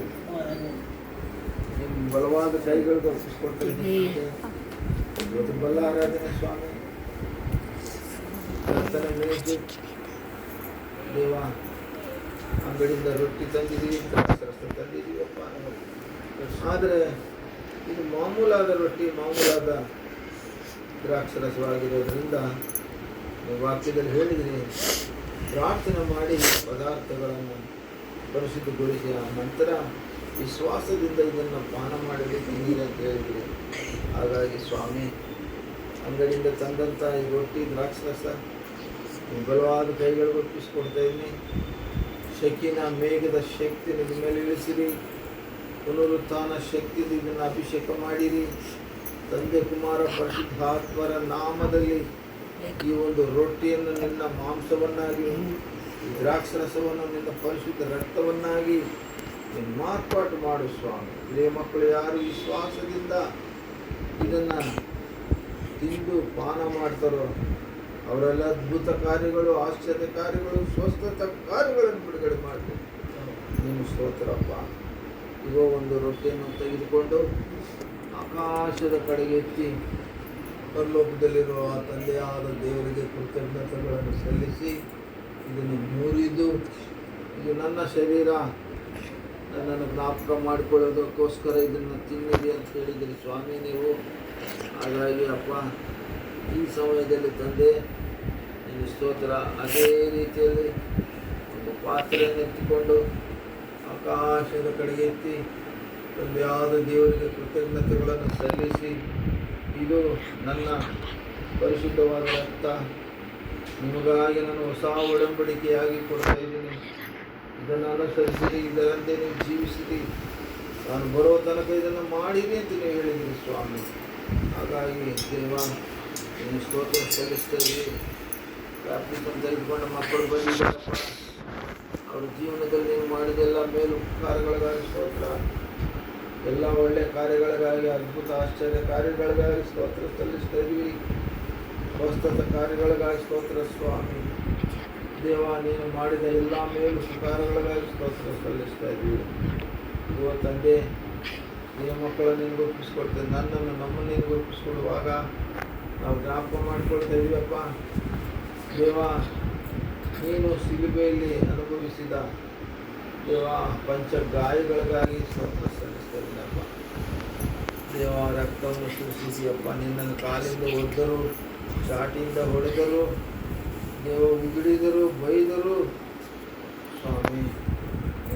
ನಿಮ್ಮ ಬಲವಾದ ಕೈಗಳಿಗೆ ಒಪ್ಪಿಸ್ಕೊಡ್ತೀನಿ. ಇವತ್ತು ಬಲ್ಲಾರಾಧನೆ ಸ್ವಾಮಿ, ಕರ್ತನ ಮೇಜು ದೇವ. ಅಂಗಡಿಯಿಂದ ರೊಟ್ಟಿ ತಂದಿದ್ದೀವಿ, ದ್ರಾಕ್ಷರಸ ತಂದಿದ್ದೀವಪ್ಪ. ಆದರೆ ಇದು ಮಾಮೂಲಾದ ರೊಟ್ಟಿ, ಮಾಮೂಲಾದ ದ್ರಾಕ್ಷರಸವಾಗಿರೋದ್ರಿಂದ ನೀವು ವಾಕ್ಯದಲ್ಲಿ ಹೇಳಿದ್ರಿ, ಪ್ರಾರ್ಥನೆ ಮಾಡಿ ಪದಾರ್ಥಗಳನ್ನು ಪರಿಶುದ್ಧಗೊಳಿಸಿ ಆ ನಂತರ ವಿಶ್ವಾಸದಿಂದ ಇದನ್ನು ಪಾನ ಮಾಡಬೇಕು ನೀರಂತ ಹೇಳಿದ್ರಿ. ಹಾಗಾಗಿ ಸ್ವಾಮಿ, ಅಂಗಡಿಯಿಂದ ತಂದಂಥ ಈ ರೊಟ್ಟಿ ದ್ರಾಕ್ಷರಸ ಬಲವಾದ ಕೈಗಳಿಗೆ ಒಪ್ಪಿಸ್ಕೊಡ್ತಾ ಇದ್ದೀನಿ. ಶಕಿನ ಮೇಘದ ಶಕ್ತಿ ನಿಮ್ಮ ಮೇಲೆ ಇಳಿಸಿರಿ, ಪುನರುತ್ಥಾನ ಶಕ್ತಿಯಿಂದ ಇದನ್ನು ಅಭಿಷೇಕ ಮಾಡಿರಿ. ತಂದೆ ಕುಮಾರ ಪರಿಶುದ್ಧಾತ್ಮರ ನಾಮದಲ್ಲಿ ಈ ಒಂದು ರೊಟ್ಟಿಯನ್ನು ನಿನ್ನ ಮಾಂಸವನ್ನಾಗಿ, ಈ ದ್ರಾಕ್ಷರಸವನ್ನು ನಿನ್ನ ಪರಿಶುದ್ಧ ರಕ್ತವನ್ನಾಗಿ ನೀನು ಮಾರ್ಪಾಟು ಮಾಡು ಸ್ವಾಮಿ. ಹಿರಿಯ ಮಕ್ಕಳು ಯಾರು ವಿಶ್ವಾಸದಿಂದ ಇದನ್ನು ತಿಂದು ಪಾನ ಮಾಡ್ತಾರೋ ಅವರೆಲ್ಲ ಅದ್ಭುತ ಕಾರ್ಯಗಳು, ಆಶ್ಚರ್ಯ ಕಾರ್ಯಗಳು, ಸ್ವಸ್ಥತ ಕಾರ್ಯಗಳನ್ನು ಬಿಡುಗಡೆ ಮಾಡಬೇಕು. ನೀನು ಸ್ತೋತ್ರಪ್ಪ. ಇಗೋ ಒಂದು ರೊಟ್ಟಿಯನ್ನು ತೆಗೆದುಕೊಂಡು ಆಕಾಶದ ಕಡೆಗೆ ಎತ್ತಿ ಪರಲೋಕದಲ್ಲಿರುವ ತಂದೆಯಾದ ದೇವರಿಗೆ ಕೃತಜ್ಞತೆಗಳನ್ನು ಸಲ್ಲಿಸಿ ಇದನ್ನು ಮುರಿದು, ಇದು ನನ್ನ ಶರೀರ, ನನ್ನನ್ನು ಜ್ಞಾಪಕ ಮಾಡಿಕೊಳ್ಳೋದಕ್ಕೋಸ್ಕರ ಇದನ್ನು ತಿನ್ನಿರಿ ಅಂತ ಹೇಳಿದಿರಿ ಸ್ವಾಮಿ ನೀವು. ಹಾಗಾಗಿ ಅಪ್ಪ, ಈ ಸಮಯದಲ್ಲಿ ತಂದೆ ನಿನ್ನ ಸ್ತೋತ್ರ. ಅದೇ ರೀತಿಯಲ್ಲಿ ಒಂದು ಪಾತ್ರೆಯನ್ನು ಎತ್ತಿಕೊಂಡು ಆಕಾಶದ ಕಡೆಗೆ ಎತ್ತಿ ತಂದೆಯಾದ ದೇವರಿಗೆ ಕೃತಜ್ಞತೆಗಳನ್ನು ಸಲ್ಲಿಸಿ, ಇದು ನನ್ನ ಪರಿಶುದ್ಧವಾದ ರಕ್ತ, ನಿಮಗಾಗಿ ನಾನು ಹೊಸ ಒಡಂಬಡಿಕೆಯಾಗಿ ಕೊಡ್ತಾ ಇದ್ದೀನಿ. ಇದನ್ನು ಅನುಸರಿಸಿರಿ, ಇದರಂತೆ ನೀವು ಜೀವಿಸಿರಿ, ನಾನು ಬರೋ ತನಕ ಇದನ್ನು ಮಾಡಿರಿ ಅಂತ ನೀವು ಹೇಳಿದಿರಿ ಸ್ವಾಮಿ. ಹಾಗಾಗಿ ದೇವ ನೀನು ಸ್ತೋತ್ರ ಸಲ್ಲಿಸ್ತಾ ಇದ್ದೀವಿ. ಪ್ರಾರ್ಥಿಸನ್ನು ತೆಗೆದುಕೊಂಡ ಮಕ್ಕಳು ಬಂದಿದ್ದಾರಪ್ಪ, ಅವ್ರ ಜೀವನದಲ್ಲಿ ನೀವು ಮಾಡಿದೆಲ್ಲ ಮೇಲು ಕಾರ್ಯಗಳಿಗಾಗಿ ಸ್ತೋತ್ರ, ಎಲ್ಲ ಒಳ್ಳೆಯ ಕಾರ್ಯಗಳಿಗಾಗಿ, ಅದ್ಭುತ ಆಶ್ಚರ್ಯ ಕಾರ್ಯಗಳಿಗಾಗಿ ಸ್ತೋತ್ರ ಸಲ್ಲಿಸ್ತಾ ಇದ್ದೀವಿ. ಸ್ವಸ್ಥತ ಕಾರ್ಯಗಳಿಗಾಗಿ ಸ್ತೋತ್ರ ಸ್ವಾಮಿ. ದೇವ ನೀನು ಮಾಡಿದ ಎಲ್ಲ ಮೇಲು ಕಾರ್ಯಗಳಿಗಾಗಿ ಸ್ತೋತ್ರ ಸಲ್ಲಿಸ್ತಾ ಇದ್ದೀವಿ. ಇವ ತಂದೆ, ನಿನ್ನ ಮಕ್ಕಳನ್ನು ನಿನಗೆ ಒಪ್ಪಿಸ್ಕೊಡ್ತೇವೆ, ನನ್ನನ್ನು ನಮ್ಮನ್ನು ನಿನಗೆ ಒಪ್ಪಿಸ್ಕೊಡುವಾಗ ನಾವು ಜ್ಞಾಪಕ ಮಾಡಿಕೊಳ್ತಾ ಇದ್ದೀವಪ್ಪ. ದೇವ ನೀನು ಶಿಲುಬೆಯಲ್ಲಿ ಅನುಭವಿಸಿದ ದೇವ ಪಂಚ ಗಾಯಗಳಿಗಾಗಿ ಸ್ತೋತ್ರ ಸಲ್ಲಿಸ್ತಾ ಇದ್ದೀನಪ್ಪ. ದೇವ ರಕ್ತವನ್ನು ಸುರಿಸಿದೆಯಪ್ಪ, ನಿನ್ನನ್ನು ಕಾಲಿಂದ ಒದ್ದರು, ಚಾಟಿಯಿಂದ ಹೊಡೆದರು, ದೇವ ಉಗುಳಿದರು, ಬೈದರು ಸ್ವಾಮಿ,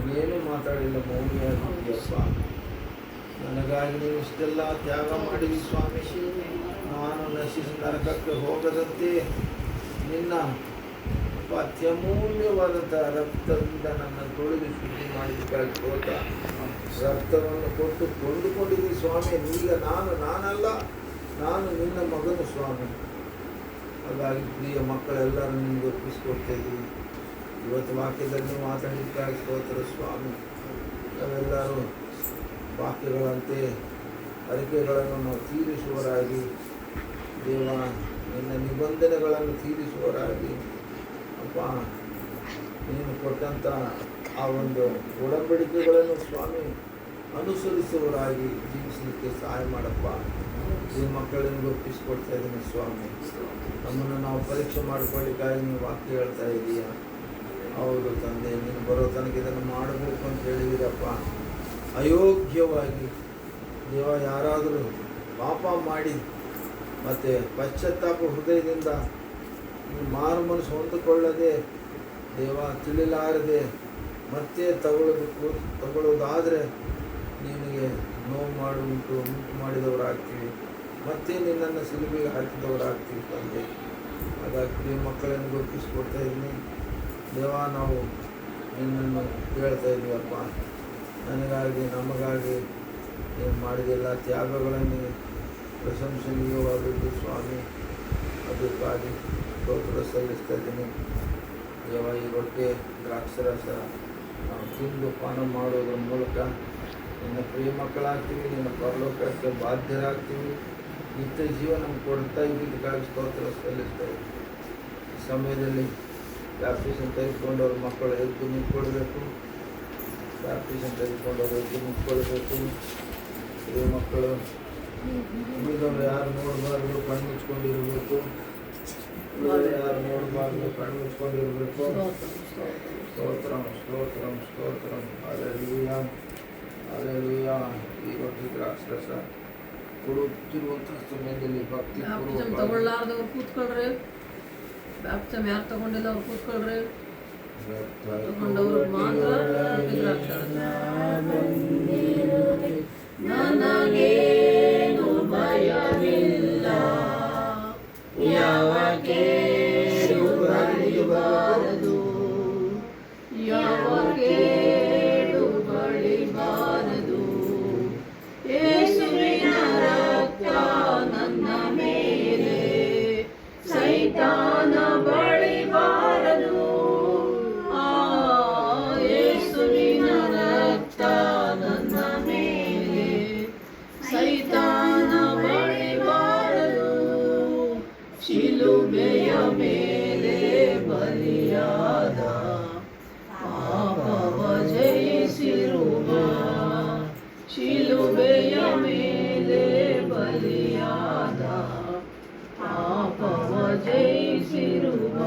ನೀನೇನು ಮಾತಾಡಿಲ್ಲ, ಮೌನಿಯಾಗಿದ್ದೀಯಪ್ಪ. ನನಗಾಗಿ ನೀವು ಇಷ್ಟೆಲ್ಲ ತ್ಯಾಗ ಮಾಡಿದಿ ಸ್ವಾಮಿ. ನಾನು ನಶಿಸಿ ನರಕಕ್ಕೆ ಹೋಗದಂತೆ ನಿನ್ನ ಅತ್ಯಮೂಲ್ಯವಾದಂಥ ರಕ್ತದಿಂದ ನನ್ನ ತೊಳೆದು ಶುದ್ಧಿ ಮಾಡಿದ್ದಕ್ಕಾಗಿ ಹೋದ ರಕ್ತವನ್ನು ಕೊಟ್ಟು ಕೊಂಡುಕೊಂಡಿದ್ದೀವಿ ಸ್ವಾಮಿ. ಈಗ ನಾನಲ್ಲ, ನಾನು ನಿನ್ನ ಮಗನು ಸ್ವಾಮಿ. ಹಾಗಾಗಿ ಪ್ರಿಯ ಮಕ್ಕಳೆಲ್ಲರೂ ನಿನಗೆ ಒಪ್ಪಿಸ್ಕೊಡ್ತಾ ಇದ್ದೀವಿ. ಇವತ್ತು ವಾಕ್ಯದಲ್ಲಿ ಮಾತಾಡಿದ್ದಕ್ಕಾಗಿ ಸ್ತೋತ್ರ ಸ್ವಾಮಿ. ನಾವೆಲ್ಲರೂ ವಾಕ್ಯಗಳಂತೆ ಅರಿಕೆಗಳನ್ನು ನಾವು ತೀರಿಸುವರಾಗಿ, ದೇವ ನಿನ್ನ ನಿಬಂಧನೆಗಳನ್ನು ತೀರಿಸುವರಾಗಿ ಅಪ್ಪ, ನೀನು ಕೊಟ್ಟಂಥ ಆ ಒಂದು ಒಡಂಬಡಿಕೆಗಳನ್ನು ಸ್ವಾಮಿ ಅನುಸರಿಸುವರಾಗಿ ಜೀವಿಸಲಿಕ್ಕೆ ಸಹಾಯ ಮಾಡಪ್ಪ. ಈ ಮಕ್ಕಳನ್ನು ಒಪ್ಪಿಸ್ಕೊಡ್ತಾ ಇದ್ದೀನಿ ಸ್ವಾಮಿ. ನಮ್ಮನ್ನು ನಾವು ಪರೀಕ್ಷೆ ಮಾಡಿಕೊಳ್ಳಿಕ್ಕಾಗಿ ನೀವು ವಾಕ್ಯ ಹೇಳ್ತಾ ಇದೀಯ. ಹೌದು ತಂದೆ, ನೀನು ಬರೋ ತನಕ ಇದನ್ನು ಮಾಡಬೇಕು ಅಂತ ಹೇಳಿದಿರಪ್ಪ. ಅಯೋಗ್ಯವಾಗಿ ದೇವ ಯಾರಾದರೂ ಪಾಪ ಮಾಡಿ ಮತ್ತು ಪಶ್ಚಾತ್ತಾಪ ಹೃದಯದಿಂದ ಈ ಮಾರು ಮನಸ್ಸು ಹೊಂದಿಕೊಳ್ಳದೆ ದೇವ ತಿಳಿಲಾರದೆ ಮತ್ತೆ ತಗೊಳ್ಳೋದಾದರೆ ನಿನಗೆ ನೋವು ಉಂಟು ಮಾಡಿದವರಾಗ್ತೀವಿ, ಮತ್ತೆ ನಿನ್ನನ್ನು ಸಿಲುಬೆಗೆ ಹಾಕಿದವರಾಗ್ತೀವಿ ತಂದೆ. ಹಾಗಾಗಿ ಪ್ರಿಯ ಮಕ್ಕಳನ್ನು ಗುರುತಿಸ್ಕೊಡ್ತಾ ಇದ್ದೀನಿ ದೇವ. ನಾವು ನಿನ್ನನ್ನು ಕೇಳ್ತಾ ಇದ್ದೀವಪ್ಪ, ನನಗಾಗಿ ನಮಗಾಗಿ ನೀವು ಮಾಡಿದೆಲ್ಲ ತ್ಯಾಗಗಳನ್ನು ಪ್ರಶಂಸನೀಯವಾದದ್ದು ಸ್ವಾಮಿ. ಅದಕ್ಕಾಗಿ ಸ್ತೋತ್ರ ಸಲ್ಲಿಸ್ತಾ ಇದ್ದೀನಿ ದೇವ. ಈ ರೊಟ್ಟೆ ದ್ರಾಕ್ಷರಸ ನಾವು ತಿಂದು ಪಾನ ಮಾಡೋದ್ರ ಮೂಲಕ ನಿನ್ನ ಪ್ರಿಯ ಮಕ್ಕಳಾಗ್ತೀವಿ, ನಿನ್ನ ಪರಲೋಕಕ್ಕೆ ಬಾಧ್ಯರಾಗ್ತೀವಿ. ನಿತ್ಯ ಜೀವ ನಮ್ಗೆ ಕೊಡ್ತಾ ಇದ್ದಕ್ಕಾಗಿ ಸ್ತೋತ್ರ ಸಲ್ಲಿಸ್ತಾ ಇದ್ದೀವಿ. ಈ ಸಮಯದಲ್ಲಿ ಬ್ಯಾಪ್ಟಿಸಮ್ ತೆಗೆದುಕೊಂಡವ್ರ ಮಕ್ಕಳು ಎದ್ದು ನಿಂತ್ಕೊಳ್ಬೇಕು. ಬ್ಯಾಪ್ಟಿಸಮ್ ತೆಗೆದುಕೊಂಡವ್ರು ಎದ್ದು ನಿಂತ್ಕೊಳ್ಬೇಕು. ಪ್ರಿಯ ಮಕ್ಕಳು ಉಳಿದವರು ಯಾರು ನೋಡಬಾರ್ದು, ಕಣ್ಣು ಮುಚ್ಕೊಂಡಿರಬೇಕು. ಯಾರು ನೋಡಬಾರ್ದು, ಕಣ್ಣು ಮುಚ್ಕೊಂಡಿರಬೇಕು. ಸ್ತೋತ್ರಂ ಸ್ತೋತ್ರಂ ಸ್ತೋತ್ರಂ. Hallelujah hallelujah. ಈ ರೊಟ್ಟಿ ದ್ರಾಕ್ಷರಸ ಕೊಡುತ್ತಿರುವಂಥ ಸಮಯದಲ್ಲಿ ಭಕ್ತಿ ತಗೊಳ್ಳಾರ್ದವ್ರು ಕೂತ್ಕೊಳ್ರಿ. ಬ್ಯಾಪ್ತಿಸಮ್ ಯಾರು ತಗೊಂಡಿಲ್ಲ ಅವ್ರು ಕೂತ್ಕೊಳ್ರಿ. ತಗೊಂಡವ್ರು ಮಾತ್ರ ಬಿದ್ರಾಗ್ತಾರೆ. ನನಗೇನು ಭಯವಿಲ್ಲ, ಯಾವ ಕೇಡು ಬಳಿಬಾರದು, ಯಾವ ಕೇಡು ಬಳಿಬಾರದು. ಯೇಸುವಿನ ರಕ್ತ ನನ್ನ ಮೇಲೆ, ಸೈತಾನ ಬಳಿಬಾರದು. ಯೇಸುವಿನ ರಕ್ತ ನನ್ನ ಮೇಲೆ, ಸೈತಾನ ಬಳಿಬಾರದು. ಶಿಲುಬೆಯ ಮೇಲೆ ಬಲಿಯಾದ, ಪಾಪವ ಜಯಿಸಿರುವ, ಶಿಲುಬೆಯ ಮೇಲೆ ಬಲಿಯಾದ, ಪಾಪವ ಜಯಿಸಿರುವ.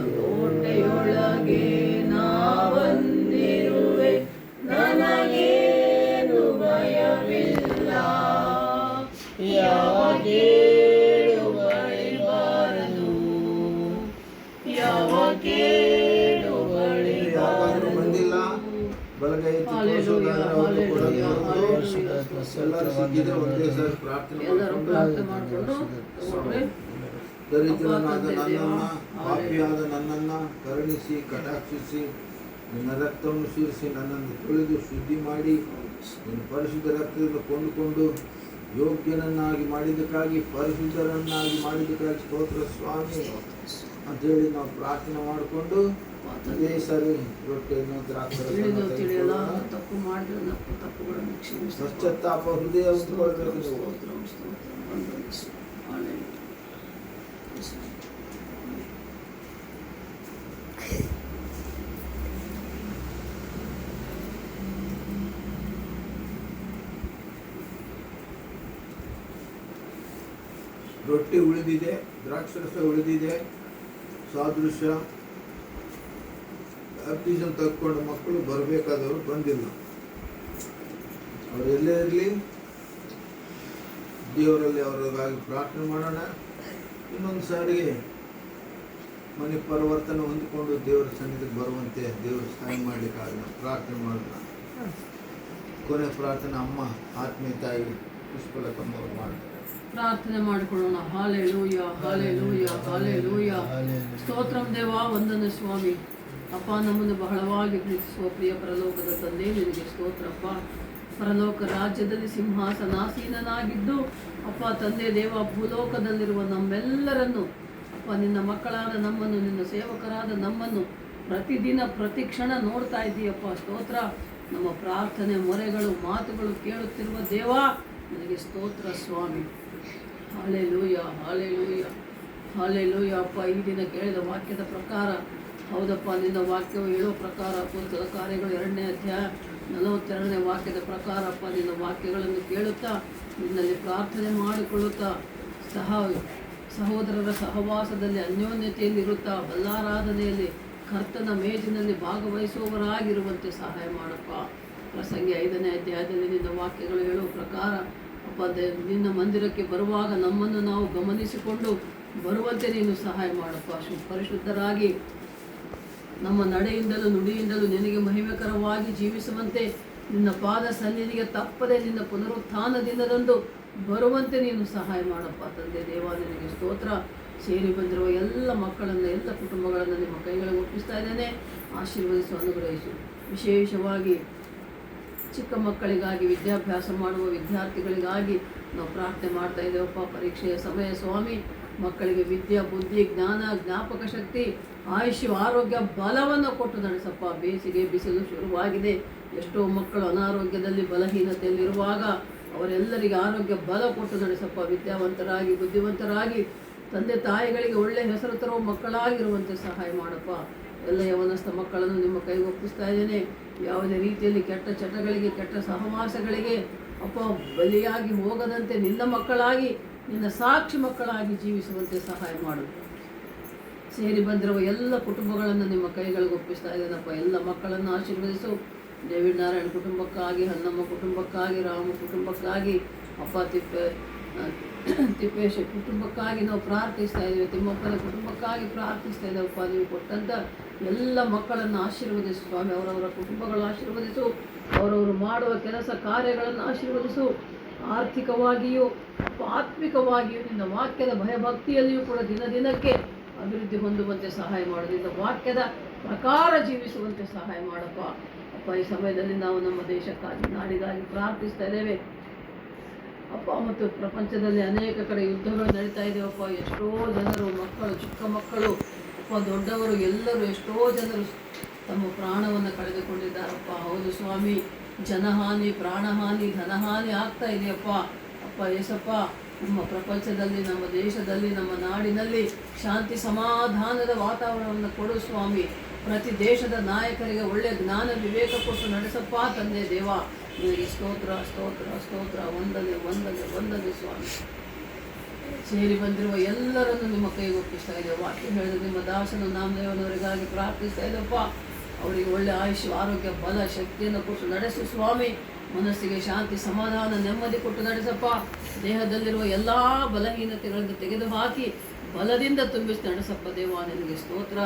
ಕೋಟೆಯೊಳಗೆ ನಾವಂದಿರುವೆ, ನನಗೇನು ಭಯವಿಲ್ಲ, ಯಾವ ಕೇಡು ಬಳಿಬಾರದು, ಯಾವ ಕೇಡು ಬಳಿಬಾರದು. ಬಂದಿಲ್ಲ ಬಲಗೈ ಎತ್ತಿ ತೋರಿಸೋದಾದ್ರೆ ಅವ್ರು ಕೊಡೋದು ಎಲ್ಲರೂ ಸಿಕ್ಕಿದ್ರೆ ಒಂದೇ ಸಾರಿ ಪ್ರಾರ್ಥನೆ ಎಲ್ಲರೂ ಮಾಡ್ಕೊಂಡು ಪ್ರಾರ್ಥನೆ ಮಾಡಿಕೊಂಡು ತಗೊಳ್ರಿ. ದರಿದ್ರನಾದ ನನ್ನನ್ನು, ಪಾಪಿಯಾದ ನನ್ನನ್ನು ಕರುಣಿಸಿ ಕಟಾಕ್ಷಿಸಿ ನಿನ್ನ ರಕ್ತವನ್ನು ಸುರಿಸಿ ನನ್ನನ್ನು ತೊಳೆದು ಶುದ್ಧಿ ಮಾಡಿ ನಿನ್ನ ಪರಿಶುದ್ಧ ರಕ್ತದಿಂದ ಕೊಂಡುಕೊಂಡು ಯೋಗ್ಯನನ್ನಾಗಿ ಮಾಡಿದ್ದಕ್ಕಾಗಿ, ಪರಿಶುದ್ಧರನ್ನಾಗಿ ಮಾಡಿದ್ದಕ್ಕಾಗಿ ಸ್ತೋತ್ರ ಸ್ವಾಮಿ ಅಂತೇಳಿ ನಾವು ಪ್ರಾರ್ಥನೆ ಮಾಡಿಕೊಂಡು ಅದೇ ಸರಿ ರೊಟ್ಟಿಯನ್ನು ತಿಳಿದು ತಿಳಿಯಲ್ಲ ದ್ರಾಕ್ಷಾರಸವನ್ನು ತಪ್ಪು ಮಾಡಿದ್ರೆ ತಪ್ಪುಗಳನ್ನು ಕ್ಷಮಿಸಿ. ಪಶ್ಚಾತ್ತಾಪ ಹೃದಯ ಉಂಟುಕೊಳ್ಬೇಕು ನೀವು. ಸ್ತೋತ್ರಂ, ಸ್ತೋತ್ರಂ, ವಂದನಿಸು. ಹಾಲೆಲೂಯಾ. ರೊಟ್ಟಿ ಉಳಿದಿದೆ, ದ್ರಾಕ್ಷರಸ ಉಳಿದಿದೆ. ಸಾದೃಶ್ಯ ಬ್ಯಾಪ್ಟಿಸಮ್ ತಕ್ಕೊಂಡು ಮಕ್ಕಳು ಬರಬೇಕಾದವರು ಬಂದಿಲ್ಲ. ಅವರು ಎಲ್ಲೇ ಇರಲಿ, ದೇವರಲ್ಲಿ ಅವರಿಗಾಗಿ ಪ್ರಾರ್ಥನೆ ಮಾಡೋಣ. ಇನ್ನೊಂದು ಸಾರಿಗೆ ಮನೆ ಪರಿವರ್ತನೆ ಹೊಂದಿಕೊಂಡು ದೇವರ ಸನ್ನಿಧಿಗೆ ಬರುವಂತೆ ದೇವರು ಸಹಾಯ ಮಾಡಲಿಕ್ಕಾಗಲ್ಲ. ಪ್ರಾರ್ಥನೆ ಮಾಡೋಣ. ಕೊನೆ ಪ್ರಾರ್ಥನೆ ಅಮ್ಮ ಆತ್ಮೀಯ ತಾಯಿ ಪುಷ್ಪಲಕಮ್ಮವ್ರು ಮಾಡ್ತಾರೆ. ಪ್ರಾರ್ಥನೆ ಮಾಡಿಕೊಳ್ಳೋಣ. Hallelujah, hallelujah, hallelujah. ಸ್ತೋತ್ರಂ ದೇವ, ವಂದನೆ ಸ್ವಾಮಿ. ಅಪ್ಪ, ನಮ್ಮನ್ನು ಬಹಳವಾಗಿ ಪ್ರೀತಿಸುವ ಪ್ರಿಯ ಪರಲೋಕದ ತಂದೆ, ನಿನಗೆ ಸ್ತೋತ್ರಪ್ಪ. ಪರಲೋಕ ರಾಜ್ಯದಲ್ಲಿ ಸಿಂಹಾಸನಾಸೀನನಾಗಿದ್ದು ಅಪ್ಪ ತಂದೆ ದೇವ, ಭೂಲೋಕದಲ್ಲಿರುವ ನಮ್ಮೆಲ್ಲರನ್ನು ಅಪ್ಪ, ನಿನ್ನ ಮಕ್ಕಳಾದ ನಮ್ಮನ್ನು, ನಿನ್ನ ಸೇವಕರಾದ ನಮ್ಮನ್ನು ಪ್ರತಿದಿನ ಪ್ರತಿ ಕ್ಷಣ ನೋಡ್ತಾ ಇದ್ದೀಯಪ್ಪ. ಸ್ತೋತ್ರ. ನಮ್ಮ ಪ್ರಾರ್ಥನೆ ಮೊರೆಗಳು ಮಾತುಗಳು ಕೇಳುತ್ತಿರುವ ದೇವ, ನನಗೆ ಸ್ತೋತ್ರ ಸ್ವಾಮಿ. Hallelujah, hallelujah, hallelujah. ಅಪ್ಪ, ಈ ದಿನ ಕೇಳಿದ ವಾಕ್ಯದ ಪ್ರಕಾರ ಹೌದಪ್ಪ, ನಿನ್ನ ವಾಕ್ಯವು ಹೇಳೋ ಪ್ರಕಾರ ಅಪೊಸ್ತಲರ ಕಾರ್ಯಗಳು 2ನೇ ಅಧ್ಯಾಯ 42ನೇ ವಾಕ್ಯದ ಪ್ರಕಾರ ಅಪ್ಪ, ನಿನ್ನ ವಾಕ್ಯಗಳನ್ನು ಕೇಳುತ್ತಾ ನಿನ್ನಲ್ಲಿ ಪ್ರಾರ್ಥನೆ ಮಾಡಿಕೊಳ್ಳುತ್ತಾ ಸಹೋದರರ ಸಹವಾಸದಲ್ಲಿ ಅನ್ಯೋನ್ಯತೆಯಲ್ಲಿರುತ್ತಾ ಬಲ್ಲಾರಾಧನೆಯಲ್ಲಿ ಕರ್ತನ ಮೇಜಿನಲ್ಲಿ ಭಾಗವಹಿಸುವವರಾಗಿರುವಂತೆ ಸಹಾಯ ಮಾಡಪ್ಪ. ಪ್ರಸಂಗಿ 5ನೇ ಅಧ್ಯಾಯದಲ್ಲಿ ನಿನ್ನ ವಾಕ್ಯಗಳು ಹೇಳುವ ಪ್ರಕಾರ ಅಪ್ಪ, ನಿನ್ನ ಮಂದಿರಕ್ಕೆ ಬರುವಾಗ ನಮ್ಮನ್ನು ನಾವು ಗಮನಿಸಿಕೊಂಡು ಬರುವಂತೆ ನೀನು ಸಹಾಯ ಮಾಡಪ್ಪ. ಪರಿಶುದ್ಧರಾಗಿ ನಮ್ಮ ನಡೆಯಿಂದಲೂ ನುಡಿಯಿಂದಲೂ ನಿನಗೆ ಮಹಿಮೆಕರವಾಗಿ ಜೀವಿಸುವಂತೆ ನಿನ್ನ ಪಾದ ಸನ್ನಿಧಿಗೆ ತಪ್ಪದೆ ನಿನ್ನ ಪುನರುತ್ಥಾನ ದಿನದಂದು ಬರುವಂತೆ ನೀನು ಸಹಾಯ ಮಾಡಪ್ಪ ತಂದೆ ದೇವ. ನಿನಗೆ ಸ್ತೋತ್ರ. ಸೇರಿ ಬಂದಿರುವ ಎಲ್ಲ ಮಕ್ಕಳನ್ನು, ಎಲ್ಲ ಕುಟುಂಬಗಳನ್ನು ನಿಮ್ಮ ಕೈಗಳಿಗೆ ಒಪ್ಪಿಸ್ತಾ ಇದ್ದೇನೆ. ಆಶೀರ್ವದಿಸು, ಅನುಗ್ರಹಿಸು. ವಿಶೇಷವಾಗಿ ಚಿಕ್ಕ ಮಕ್ಕಳಿಗಾಗಿ, ವಿದ್ಯಾಭ್ಯಾಸ ಮಾಡುವ ವಿದ್ಯಾರ್ಥಿಗಳಿಗಾಗಿ ನಾವು ಪ್ರಾರ್ಥನೆ ಮಾಡ್ತಾ ಇದ್ದೇವಪ್ಪ. ಪರೀಕ್ಷೆಯ ಸಮಯ ಸ್ವಾಮಿ, ಮಕ್ಕಳಿಗೆ ವಿದ್ಯೆ, ಬುದ್ಧಿ, ಜ್ಞಾನ, ಜ್ಞಾಪಕ ಶಕ್ತಿ, ಆಯುಷ್ಯ, ಆರೋಗ್ಯ, ಬಲವನ್ನು ಕೊಟ್ಟು ನಡೆಸಪ್ಪ. ಬೇಸಿಗೆ ಬಿಸಿಲು ಶುರುವಾಗಿದೆ. ಎಷ್ಟೋ ಮಕ್ಕಳು ಅನಾರೋಗ್ಯದಲ್ಲಿ ಬಲಹೀನತೆಯಲ್ಲಿರುವಾಗ ಅವರೆಲ್ಲರಿಗೆ ಆರೋಗ್ಯ ಬಲ ಕೊಟ್ಟು ನಡೆಸಪ್ಪ. ವಿದ್ಯಾವಂತರಾಗಿ, ಬುದ್ಧಿವಂತರಾಗಿ, ತಂದೆ ತಾಯಿಗಳಿಗೆ ಒಳ್ಳೆ ಹೆಸರು ತರುವ ಮಕ್ಕಳಾಗಿರುವಂತೆ ಸಹಾಯ ಮಾಡಪ್ಪ. ಎಲ್ಲ ಯವನಸ್ಥ ಮಕ್ಕಳನ್ನು ನಿಮ್ಮ ಕೈಗೆ ಒಪ್ಪಿಸ್ತಾ ಇದ್ದೇನೆ. ಯಾವುದೇ ರೀತಿಯಲ್ಲಿ ಕೆಟ್ಟ ಚಟಗಳಿಗೆ, ಕೆಟ್ಟ ಸಹವಾಸಗಳಿಗೆ ಅಪ್ಪ ಬಲಿಯಾಗಿ ಹೋಗದಂತೆ ನಿನ್ನ ಮಕ್ಕಳಾಗಿ, ನಿನ್ನ ಸಾಕ್ಷಿ ಮಕ್ಕಳಾಗಿ ಜೀವಿಸುವಂತೆ ಸಹಾಯ ಮಾಡು. ಸೇರಿ ಬಂದಿರುವ ಎಲ್ಲ ಕುಟುಂಬಗಳನ್ನು ನಿಮ್ಮ ಕೈಗಳಿಗೆ ಒಪ್ಪಿಸ್ತಾ ಇದ್ದೇನಪ್ಪ. ಎಲ್ಲ ಮಕ್ಕಳನ್ನು ಆಶೀರ್ವದಿಸು. ಡೇವಿಡ್ ನಾರಾಯಣ್ ಕುಟುಂಬಕ್ಕಾಗಿ, ಹನ್ನಮ್ಮ ಕುಟುಂಬಕ್ಕಾಗಿ, ರಾಮ ಕುಟುಂಬಕ್ಕಾಗಿ ಅಪ್ಪ, ತಿಪ್ಪೇಶ ಕುಟುಂಬಕ್ಕಾಗಿ ನಾವು ಪ್ರಾರ್ಥಿಸ್ತಾ ಇದ್ದೀವಿ, ತಿಮ್ಮಪ್ಪನ ಕುಟುಂಬಕ್ಕಾಗಿ ಪ್ರಾರ್ಥಿಸ್ತಾ ಇದ್ದೇವಪ್ಪ. ನೀವು ಕೊಟ್ಟಂಥ ಎಲ್ಲ ಮಕ್ಕಳನ್ನು ಆಶೀರ್ವದಿಸು ಸ್ವಾಮಿ, ಅವರವರ ಕುಟುಂಬಗಳನ್ನು ಆಶೀರ್ವದಿಸು, ಅವರವರು ಮಾಡುವ ಕೆಲಸ ಕಾರ್ಯಗಳನ್ನು ಆಶೀರ್ವದಿಸು. ಆರ್ಥಿಕವಾಗಿಯೂ ಆತ್ಮಿಕವಾಗಿಯೂ ನಿನ್ನ ವಾಕ್ಯದ ಭಯಭಕ್ತಿಯಲ್ಲಿಯೂ ಕೂಡ ದಿನ ದಿನಕ್ಕೆ ಅಭಿವೃದ್ಧಿ ಹೊಂದುವಂತೆ ಸಹಾಯ ಮಾಡು. ನಿನ್ನ ವಾಕ್ಯದ ಪ್ರಕಾರ ಜೀವಿಸುವಂತೆ ಸಹಾಯ ಮಾಡಪ್ಪ. ಅಪ್ಪ, ಈ ಸಮಯದಲ್ಲಿ ನಾವು ನಮ್ಮ ದೇಶಕ್ಕಾಗಿ ನಾಡಿಗಾಗಿ ಪ್ರಾರ್ಥಿಸ್ತಾ ಇದ್ದೇವೆ ಅಪ್ಪ. ಮತ್ತು ಪ್ರಪಂಚದಲ್ಲಿ ಅನೇಕ ಕಡೆ ಯುದ್ಧಗಳು ನಡೀತಾ ಇದೆಯಪ್ಪ. ಎಷ್ಟೋ ಜನರು, ಮಕ್ಕಳು, ಚಿಕ್ಕ ಮಕ್ಕಳು, ಅಪ್ಪ, ದೊಡ್ಡವರು ಎಲ್ಲರೂ, ಎಷ್ಟೋ ಜನರು ತಮ್ಮ ಪ್ರಾಣವನ್ನು ಕಳೆದುಕೊಂಡಿದ್ದಾರಪ್ಪ. ಹೌದು ಸ್ವಾಮಿ, ಜನಹಾನಿ, ಪ್ರಾಣಹಾನಿ, ಧನಹಾನಿ ಆಗ್ತಾ ಇದೆಯಪ್ಪ. ಅಪ್ಪ ಏಸಪ್ಪ, ನಮ್ಮ ಪ್ರಪಂಚದಲ್ಲಿ, ನಮ್ಮ ದೇಶದಲ್ಲಿ, ನಮ್ಮ ನಾಡಿನಲ್ಲಿ ಶಾಂತಿ ಸಮಾಧಾನದ ವಾತಾವರಣವನ್ನು ಕೊಡು ಸ್ವಾಮಿ. ಪ್ರತಿ ದೇಶದ ನಾಯಕರಿಗೆ ಒಳ್ಳೆಯ ಜ್ಞಾನ ವಿವೇಕ ಕೊಟ್ಟು ನಡೆಸಪ್ಪ ತಂದೆ ದೇವ. ನಿನಗೆ ಸ್ತೋತ್ರ ಸ್ತೋತ್ರ ಸ್ತೋತ್ರ. ವಂದನೆ ವಂದನೆ ವಂದನೆ ಸ್ವಾಮಿ. ಸೇರಿ ಬಂದಿರುವ ಎಲ್ಲರನ್ನು ನಿಮ್ಮ ಕೈಗೆ ಒಪ್ಪಿಸ್ತಾ ಇದ್ದೇವೆ. ವಾಕ್ಯ ಹೇಳಿದ ನಿಮ್ಮ ದಾಸನು ನಾಮದೇವನವರಿಗಾಗಿ ಪ್ರಾರ್ಥಿಸ್ತಾ ಇದ್ದಪ್ಪ. ಅವರಿಗೆ ಒಳ್ಳೆ ಆಯುಷ್ಯ, ಆರೋಗ್ಯ, ಬಲ, ಶಕ್ತಿಯನ್ನು ಕೊಟ್ಟು ನಡೆಸು ಸ್ವಾಮಿ. ಮನಸ್ಸಿಗೆ ಶಾಂತಿ, ಸಮಾಧಾನ, ನೆಮ್ಮದಿ ಕೊಟ್ಟು ನಡೆಸಪ್ಪ. ದೇಹದಲ್ಲಿರುವ ಎಲ್ಲ ಬಲಹೀನತೆಗಳನ್ನು ತೆಗೆದುಹಾಕಿ ಬಲದಿಂದ ತುಂಬಿಸಿ ನಡೆಸಪ್ಪ ದೇವ. ನಿನಗೆ ಸ್ತೋತ್ರ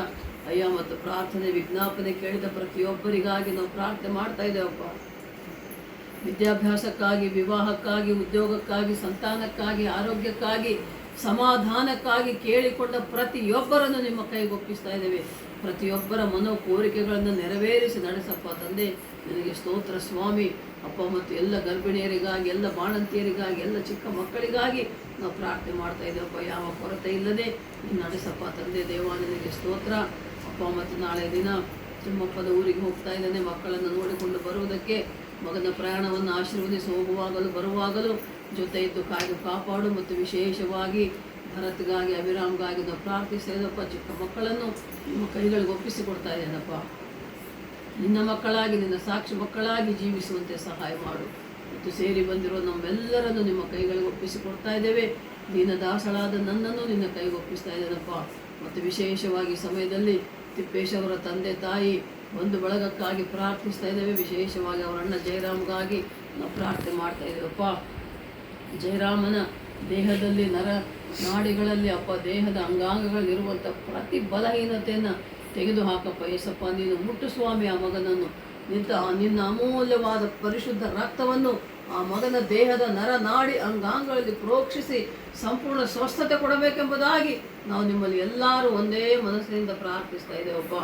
ಅಯ್ಯ. ಮತ್ತು ಪ್ರಾರ್ಥನೆ, ವಿಜ್ಞಾಪನೆ ಕೇಳಿದ ಪ್ರತಿಯೊಬ್ಬರಿಗಾಗಿ ನಾವು ಪ್ರಾರ್ಥನೆ ಮಾಡ್ತಾ ಇದ್ದೇವಪ್ಪ. ವಿದ್ಯಾಭ್ಯಾಸಕ್ಕಾಗಿ, ವಿವಾಹಕ್ಕಾಗಿ, ಉದ್ಯೋಗಕ್ಕಾಗಿ, ಸಂತಾನಕ್ಕಾಗಿ, ಆರೋಗ್ಯಕ್ಕಾಗಿ, ಸಮಾಧಾನಕ್ಕಾಗಿ ಕೇಳಿಕೊಂಡ ಪ್ರತಿಯೊಬ್ಬರನ್ನು ನಿಮ್ಮ ಕೈಗೆ ಒಪ್ಪಿಸ್ತಾ ಇದ್ದೇವೆ. ಪ್ರತಿಯೊಬ್ಬರ ಮನೋ ಕೋರಿಕೆಗಳನ್ನು ನೆರವೇರಿಸಿ ನಡೆಸಪ್ಪ ತಂದೆ. ನಿನಗೆ ಸ್ತೋತ್ರ ಸ್ವಾಮಿ. ಅಪ್ಪ, ಮತ್ತು ಎಲ್ಲ ಗರ್ಭಿಣಿಯರಿಗಾಗಿ, ಎಲ್ಲ ಬಾಣಂತಿಯರಿಗಾಗಿ, ಎಲ್ಲ ಚಿಕ್ಕ ಮಕ್ಕಳಿಗಾಗಿ ನಾವು ಪ್ರಾರ್ಥನೆ ಮಾಡ್ತಾ ಇದ್ದೇವಪ್ಪ. ಯಾವ ಕೊರತೆ ಇಲ್ಲದೆ ನೀನು ನಡೆಸಪ್ಪ ತಂದೆ ದೇವ. ನಿನಗೆ ಸ್ತೋತ್ರ ಅಪ್ಪ. ಮತ್ತು ನಾಳೆ ದಿನ ತಿಮ್ಮಪ್ಪದ ಊರಿಗೆ ಹೋಗ್ತಾ ಇದ್ದಾನೆ. ಮಕ್ಕಳನ್ನು ನೋಡಿಕೊಂಡು ಬರುವುದಕ್ಕೆ ಮಗನ ಪ್ರಯಾಣವನ್ನು ಆಶೀರ್ವದಿಸಿ ಹೋಗುವಾಗಲೂ ಬರುವಾಗಲೂ ಜೊತೆ ಇದ್ದು ಕಾಪಾಡು. ಮತ್ತು ವಿಶೇಷವಾಗಿ ಭರತ್ಗಾಗಿ, ಅಭಿರಾಮ್ಗಾಗಿ ನಾವು ಪ್ರಾರ್ಥಿಸ್ತಾ ಇದ್ದಪ್ಪ. ಚಿಕ್ಕ ಮಕ್ಕಳನ್ನು ನಿಮ್ಮ ಕೈಗಳಿಗೆ ಒಪ್ಪಿಸಿಕೊಡ್ತಾ ಇದ್ದೇನಪ್ಪ. ನಿನ್ನ ಮಕ್ಕಳಾಗಿ, ನಿನ್ನ ಸಾಕ್ಷಿ ಮಕ್ಕಳಾಗಿ ಜೀವಿಸುವಂತೆ ಸಹಾಯ ಮಾಡು. ಮತ್ತು ಸೇರಿ ಬಂದಿರುವ ನಮ್ಮೆಲ್ಲರನ್ನು ನಿಮ್ಮ ಕೈಗಳಿಗೆ ಒಪ್ಪಿಸಿಕೊಡ್ತಾ ಇದ್ದೇವೆ. ದೀನ ದಾಸಳಾದ ನನ್ನನ್ನು ನಿನ್ನ ಕೈಗೆ ಒಪ್ಪಿಸ್ತಾ ಇದ್ದೇನಪ್ಪ. ಮತ್ತು ವಿಶೇಷವಾಗಿ ಸಮಯದಲ್ಲಿ ತಿಪ್ಪೇಶ್ ಅವರ ತಂದೆ ತಾಯಿ ಒಂದು ಬಳಗಕ್ಕಾಗಿ ಪ್ರಾರ್ಥಿಸ್ತಾ ಇದ್ದೇವೆ. ವಿಶೇಷವಾಗಿ ಅವರ ಅಣ್ಣ ಜಯರಾಮ್ಗಾಗಿ ನಾವು ಪ್ರಾರ್ಥನೆ ಮಾಡ್ತಾ ಇದ್ದೇವಪ್ಪ. ಜಯರಾಮನ ದೇಹದಲ್ಲಿ ನಾಡಿಗಳಲ್ಲಿ ಅಪ್ಪ, ದೇಹದ ಅಂಗಾಂಗಗಳಲ್ಲಿರುವಂಥ ಪ್ರತಿ ಬಲಹೀನತೆಯನ್ನು ತೆಗೆದು ಹಾಕಪ್ಪ ಏಸಪ್ಪ. ನೀನು ಮುಟ್ಟು ಸ್ವಾಮಿ ಆ ಮಗನನ್ನು. ನಿನ್ನ ಅಮೂಲ್ಯವಾದ ಪರಿಶುದ್ಧ ರಕ್ತವನ್ನು ಆ ಮಗನ ದೇಹದ ನಾಡಿ ಅಂಗಾಂಗಗಳಲ್ಲಿ ಪ್ರೋಕ್ಷಿಸಿ ಸಂಪೂರ್ಣ ಸ್ವಸ್ಥತೆ ಕೊಡಬೇಕೆಂಬುದಾಗಿ ನಾವು ನಿಮ್ಮಲ್ಲಿ ಎಲ್ಲರೂ ಒಂದೇ ಮನಸ್ಸಿನಿಂದ ಪ್ರಾರ್ಥಿಸ್ತಾ ಇದ್ದೇವಪ್ಪ.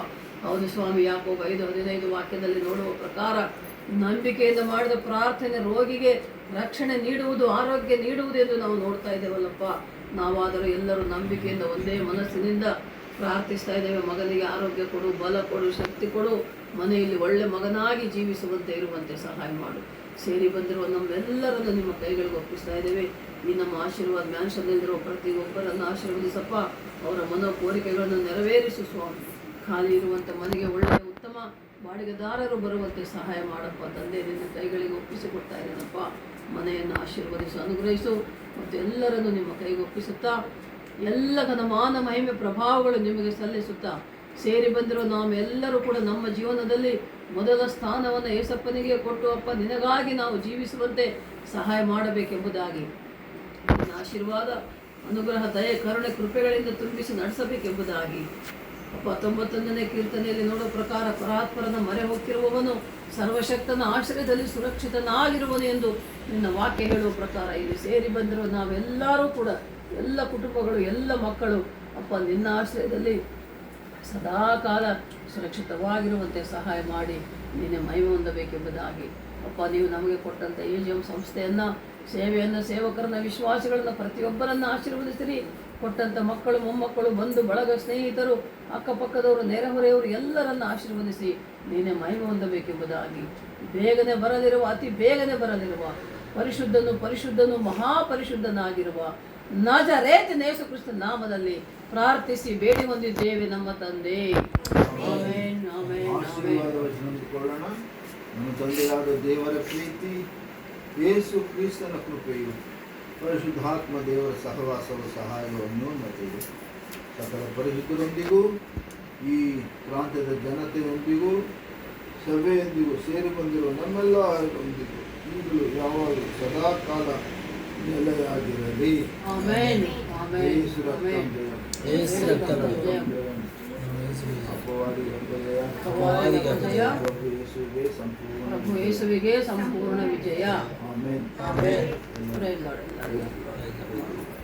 ಹೌದು ಸ್ವಾಮಿ. ಯಾಕೋಬ 5:15 ವಾಕ್ಯದಲ್ಲಿ ನೋಡುವ ಪ್ರಕಾರ ನಂಬಿಕೆಯಿಂದ ಮಾಡಿದ ಪ್ರಾರ್ಥನೆ ರೋಗಿಗೆ ರಕ್ಷಣೆ ನೀಡುವುದು, ಆರೋಗ್ಯ ನೀಡುವುದು ಎಂದು ನಾವು ನೋಡ್ತಾ ಇದ್ದೇವಲ್ಲಪ್ಪ. ನಾವಾದರೂ ಎಲ್ಲರೂ ನಂಬಿಕೆಯಿಂದ ಒಂದೇ ಮನಸ್ಸಿನಿಂದ ಪ್ರಾರ್ಥಿಸ್ತಾ ಇದ್ದೇವೆ. ಮಗನಿಗೆ ಆರೋಗ್ಯ ಕೊಡು, ಬಲ ಕೊಡು, ಶಕ್ತಿ ಕೊಡು. ಮನೆಯಲ್ಲಿ ಒಳ್ಳೆ ಮಗನಾಗಿ ಜೀವಿಸುವಂತೆ ಇರುವಂತೆ ಸಹಾಯ ಮಾಡು. ಸೇರಿ ಬಂದಿರುವ ನಮ್ಮೆಲ್ಲರನ್ನು ನಿಮ್ಮ ಕೈಗಳಿಗೆ ಒಪ್ಪಿಸ್ತಾ ಇದ್ದೇವೆ. ಈ ನಮ್ಮ ಆಶೀರ್ವಾದ ಮ್ಯಾನ್ಷನ್ನಲ್ಲಿರುವ ಪ್ರತಿಯೊಬ್ಬರನ್ನು ಆಶೀರ್ವದಿಸಪ್ಪ. ಅವರ ಮನೋ ಕೋರಿಕೆಗಳನ್ನು ನೆರವೇರಿಸು ಸ್ವಾಮಿ. ಖಾಲಿ ಇರುವಂಥ ಮನೆಗೆ ಒಳ್ಳೆಯ ಉತ್ತಮ ಬಾಡಿಗೆದಾರರು ಬರುವಂತೆ ಸಹಾಯ ಮಾಡಪ್ಪ ತಂದೆ. ನಿನ್ನ ಕೈಗಳಿಗೆ ಒಪ್ಪಿಸಿಕೊಡ್ತಾ ಇದ್ದೇನಪ್ಪ. ಮನೆಯನ್ನು ಆಶೀರ್ವದಿಸು, ಅನುಗ್ರಹಿಸು. ಮತ್ತು ಎಲ್ಲರನ್ನು ನಿಮ್ಮ ಕೈಗೆ ಒಪ್ಪಿಸುತ್ತಾ ಎಲ್ಲ ಘನಮಾನ ಮಹಿಮೆ ಪ್ರಭಾವಗಳು ನಿಮಗೆ ಸಲ್ಲಿಸುತ್ತಾ ಸೇರಿ ಬಂದಿರೋ ನಾವೆಲ್ಲರೂ ಕೂಡ ನಮ್ಮ ಜೀವನದಲ್ಲಿ ಮೊದಲ ಸ್ಥಾನವನ್ನು ಏಸಪ್ಪನಿಗೆ ಕೊಟ್ಟು ಅಪ್ಪ ನಿನಗಾಗಿ ನಾವು ಜೀವಿಸುವಂತೆ ಸಹಾಯ ಮಾಡಬೇಕೆಂಬುದಾಗಿ ನಿನ್ನ ಆಶೀರ್ವಾದ, ಅನುಗ್ರಹ, ದಯೆ, ಕರುಣೆ, ಕೃಪೆಗಳಿಂದ ತುಂಬಿಸಿ ನಡೆಸಬೇಕೆಂಬುದಾಗಿ ಅಪ್ಪ 91ನೇ ಕೀರ್ತನೆಯಲ್ಲಿ ನೋಡೋ ಪ್ರಕಾರ ಪರಾತ್ಪರನ ಮೊರೆ ಹೋಗಿರುವವನು ಸರ್ವಶಕ್ತನ ಆಶ್ರಯದಲ್ಲಿ ಸುರಕ್ಷಿತನಾಗಿರುವನು ಎಂದು ನಿನ್ನ ವಾಕ್ಯ ಹೇಳುವ ಪ್ರಕಾರ ಇಲ್ಲಿ ಸೇರಿ ಬಂದಿರುವ ನಾವೆಲ್ಲರೂ ಕೂಡ ಎಲ್ಲ ಕುಟುಂಬಗಳು, ಎಲ್ಲ ಮಕ್ಕಳು ಅಪ್ಪ ನಿನ್ನ ಆಶ್ರಯದಲ್ಲಿ ಸದಾಕಾಲ ಸುರಕ್ಷಿತವಾಗಿರುವಂತೆ ಸಹಾಯ ಮಾಡಿ ನೀನೇ ಮಹಿಮೆ ಹೊಂದಬೇಕೆಂಬುದಾಗಿ ಅಪ್ಪ ನೀವು ನಮಗೆ ಕೊಟ್ಟಂಥ AGM ಸಂಸ್ಥೆಯನ್ನು, ಸೇವೆಯನ್ನು, ಸೇವಕರನ್ನ, ವಿಶ್ವಾಸಿಗಳನ್ನ ಪ್ರತಿಯೊಬ್ಬರನ್ನು ಆಶೀರ್ವದಿಸಿರಿ. ಕೊಟ್ಟಂಥ ಮಕ್ಕಳು, ಮೊಮ್ಮಕ್ಕಳು, ಬಂಧು ಬಳಗ, ಸ್ನೇಹಿತರು, ಅಕ್ಕಪಕ್ಕದವರು, ನೆರೆಹೊರೆಯವರು ಎಲ್ಲರನ್ನು ಆಶೀರ್ವದಿಸಿ ನೀನೇ ಮಹಿಮೆ ಹೊಂದಬೇಕೆಂಬುದಾಗಿ ಬೇಗನೆ ಬರಲಿರುವ, ಅತಿ ಬೇಗನೆ ಬರಲಿರುವ ಪರಿಶುದ್ಧನು ಮಹಾಪರಿಶುದ್ಧನಾಗಿರುವ ನಜರೇತಿನ ಯೇಸು ಕ್ರಿಸ್ತನ ನಾಮದಲ್ಲಿ ಪ್ರಾರ್ಥಿಸಿ ಬೇಡಿ ಹೊಂದಿದ್ದೇವೆ ನಮ್ಮ ತಂದೆ. Amen, amen, amen. ನಮ್ಮ ತಂದೆಯಾದ ದೇವರ ಪ್ರೀತಿ, ಯೇಸು ಕ್ರಿಸ್ತನ ಕೃಪೆಯು, ಪರಿಶುದ್ಧಾತ್ಮ ದೇವರ ಸಹವಾಸವು, ಸಹಾಯವು, ಅನ್ಯೋನ್ಯತೆಯು ಸಕಲ ಪರಿಶುದ್ಧರೊಂದಿಗೂ ಈ ಪ್ರಾಂತ್ಯದ ಜನತೆಯೊಂದಿಗೂ ಸಭೆಯೊಂದಿಗೂ ಸೇರಿ ಬಂದಿರುವ ನಮ್ಮೆಲ್ಲರೊಂದಿಗೂ ಈಗಲೂ ಯಾವಾಗಲೂ ಸದಾಕಾಲ ನೆಲೆಯಾಗಿರಲಿ. ಆಮೆನ್ ಆಮೆನ್ ಯೇಸು ರಕ್ತ ಆಮೆನ್. ಜಯ. ಯೇಸು ರಕ್ತ ಜಯ. ಅಪವಾದಿಗಳಿಗೆ ಜಯ. ಅಪವಾದಿಗಳಿಗೆ ಜಯ. ಪ್ರಭು ಯೇಸುವಿಗೆ ಸಂಪೂರ್ಣ ಪ್ರಭು ಯೇಸುವಿಗೆ ಸಂಪೂರ್ಣ ವಿಜಯ. ಆಮೆನ್. ಆಮೆನ್. Praise Lord.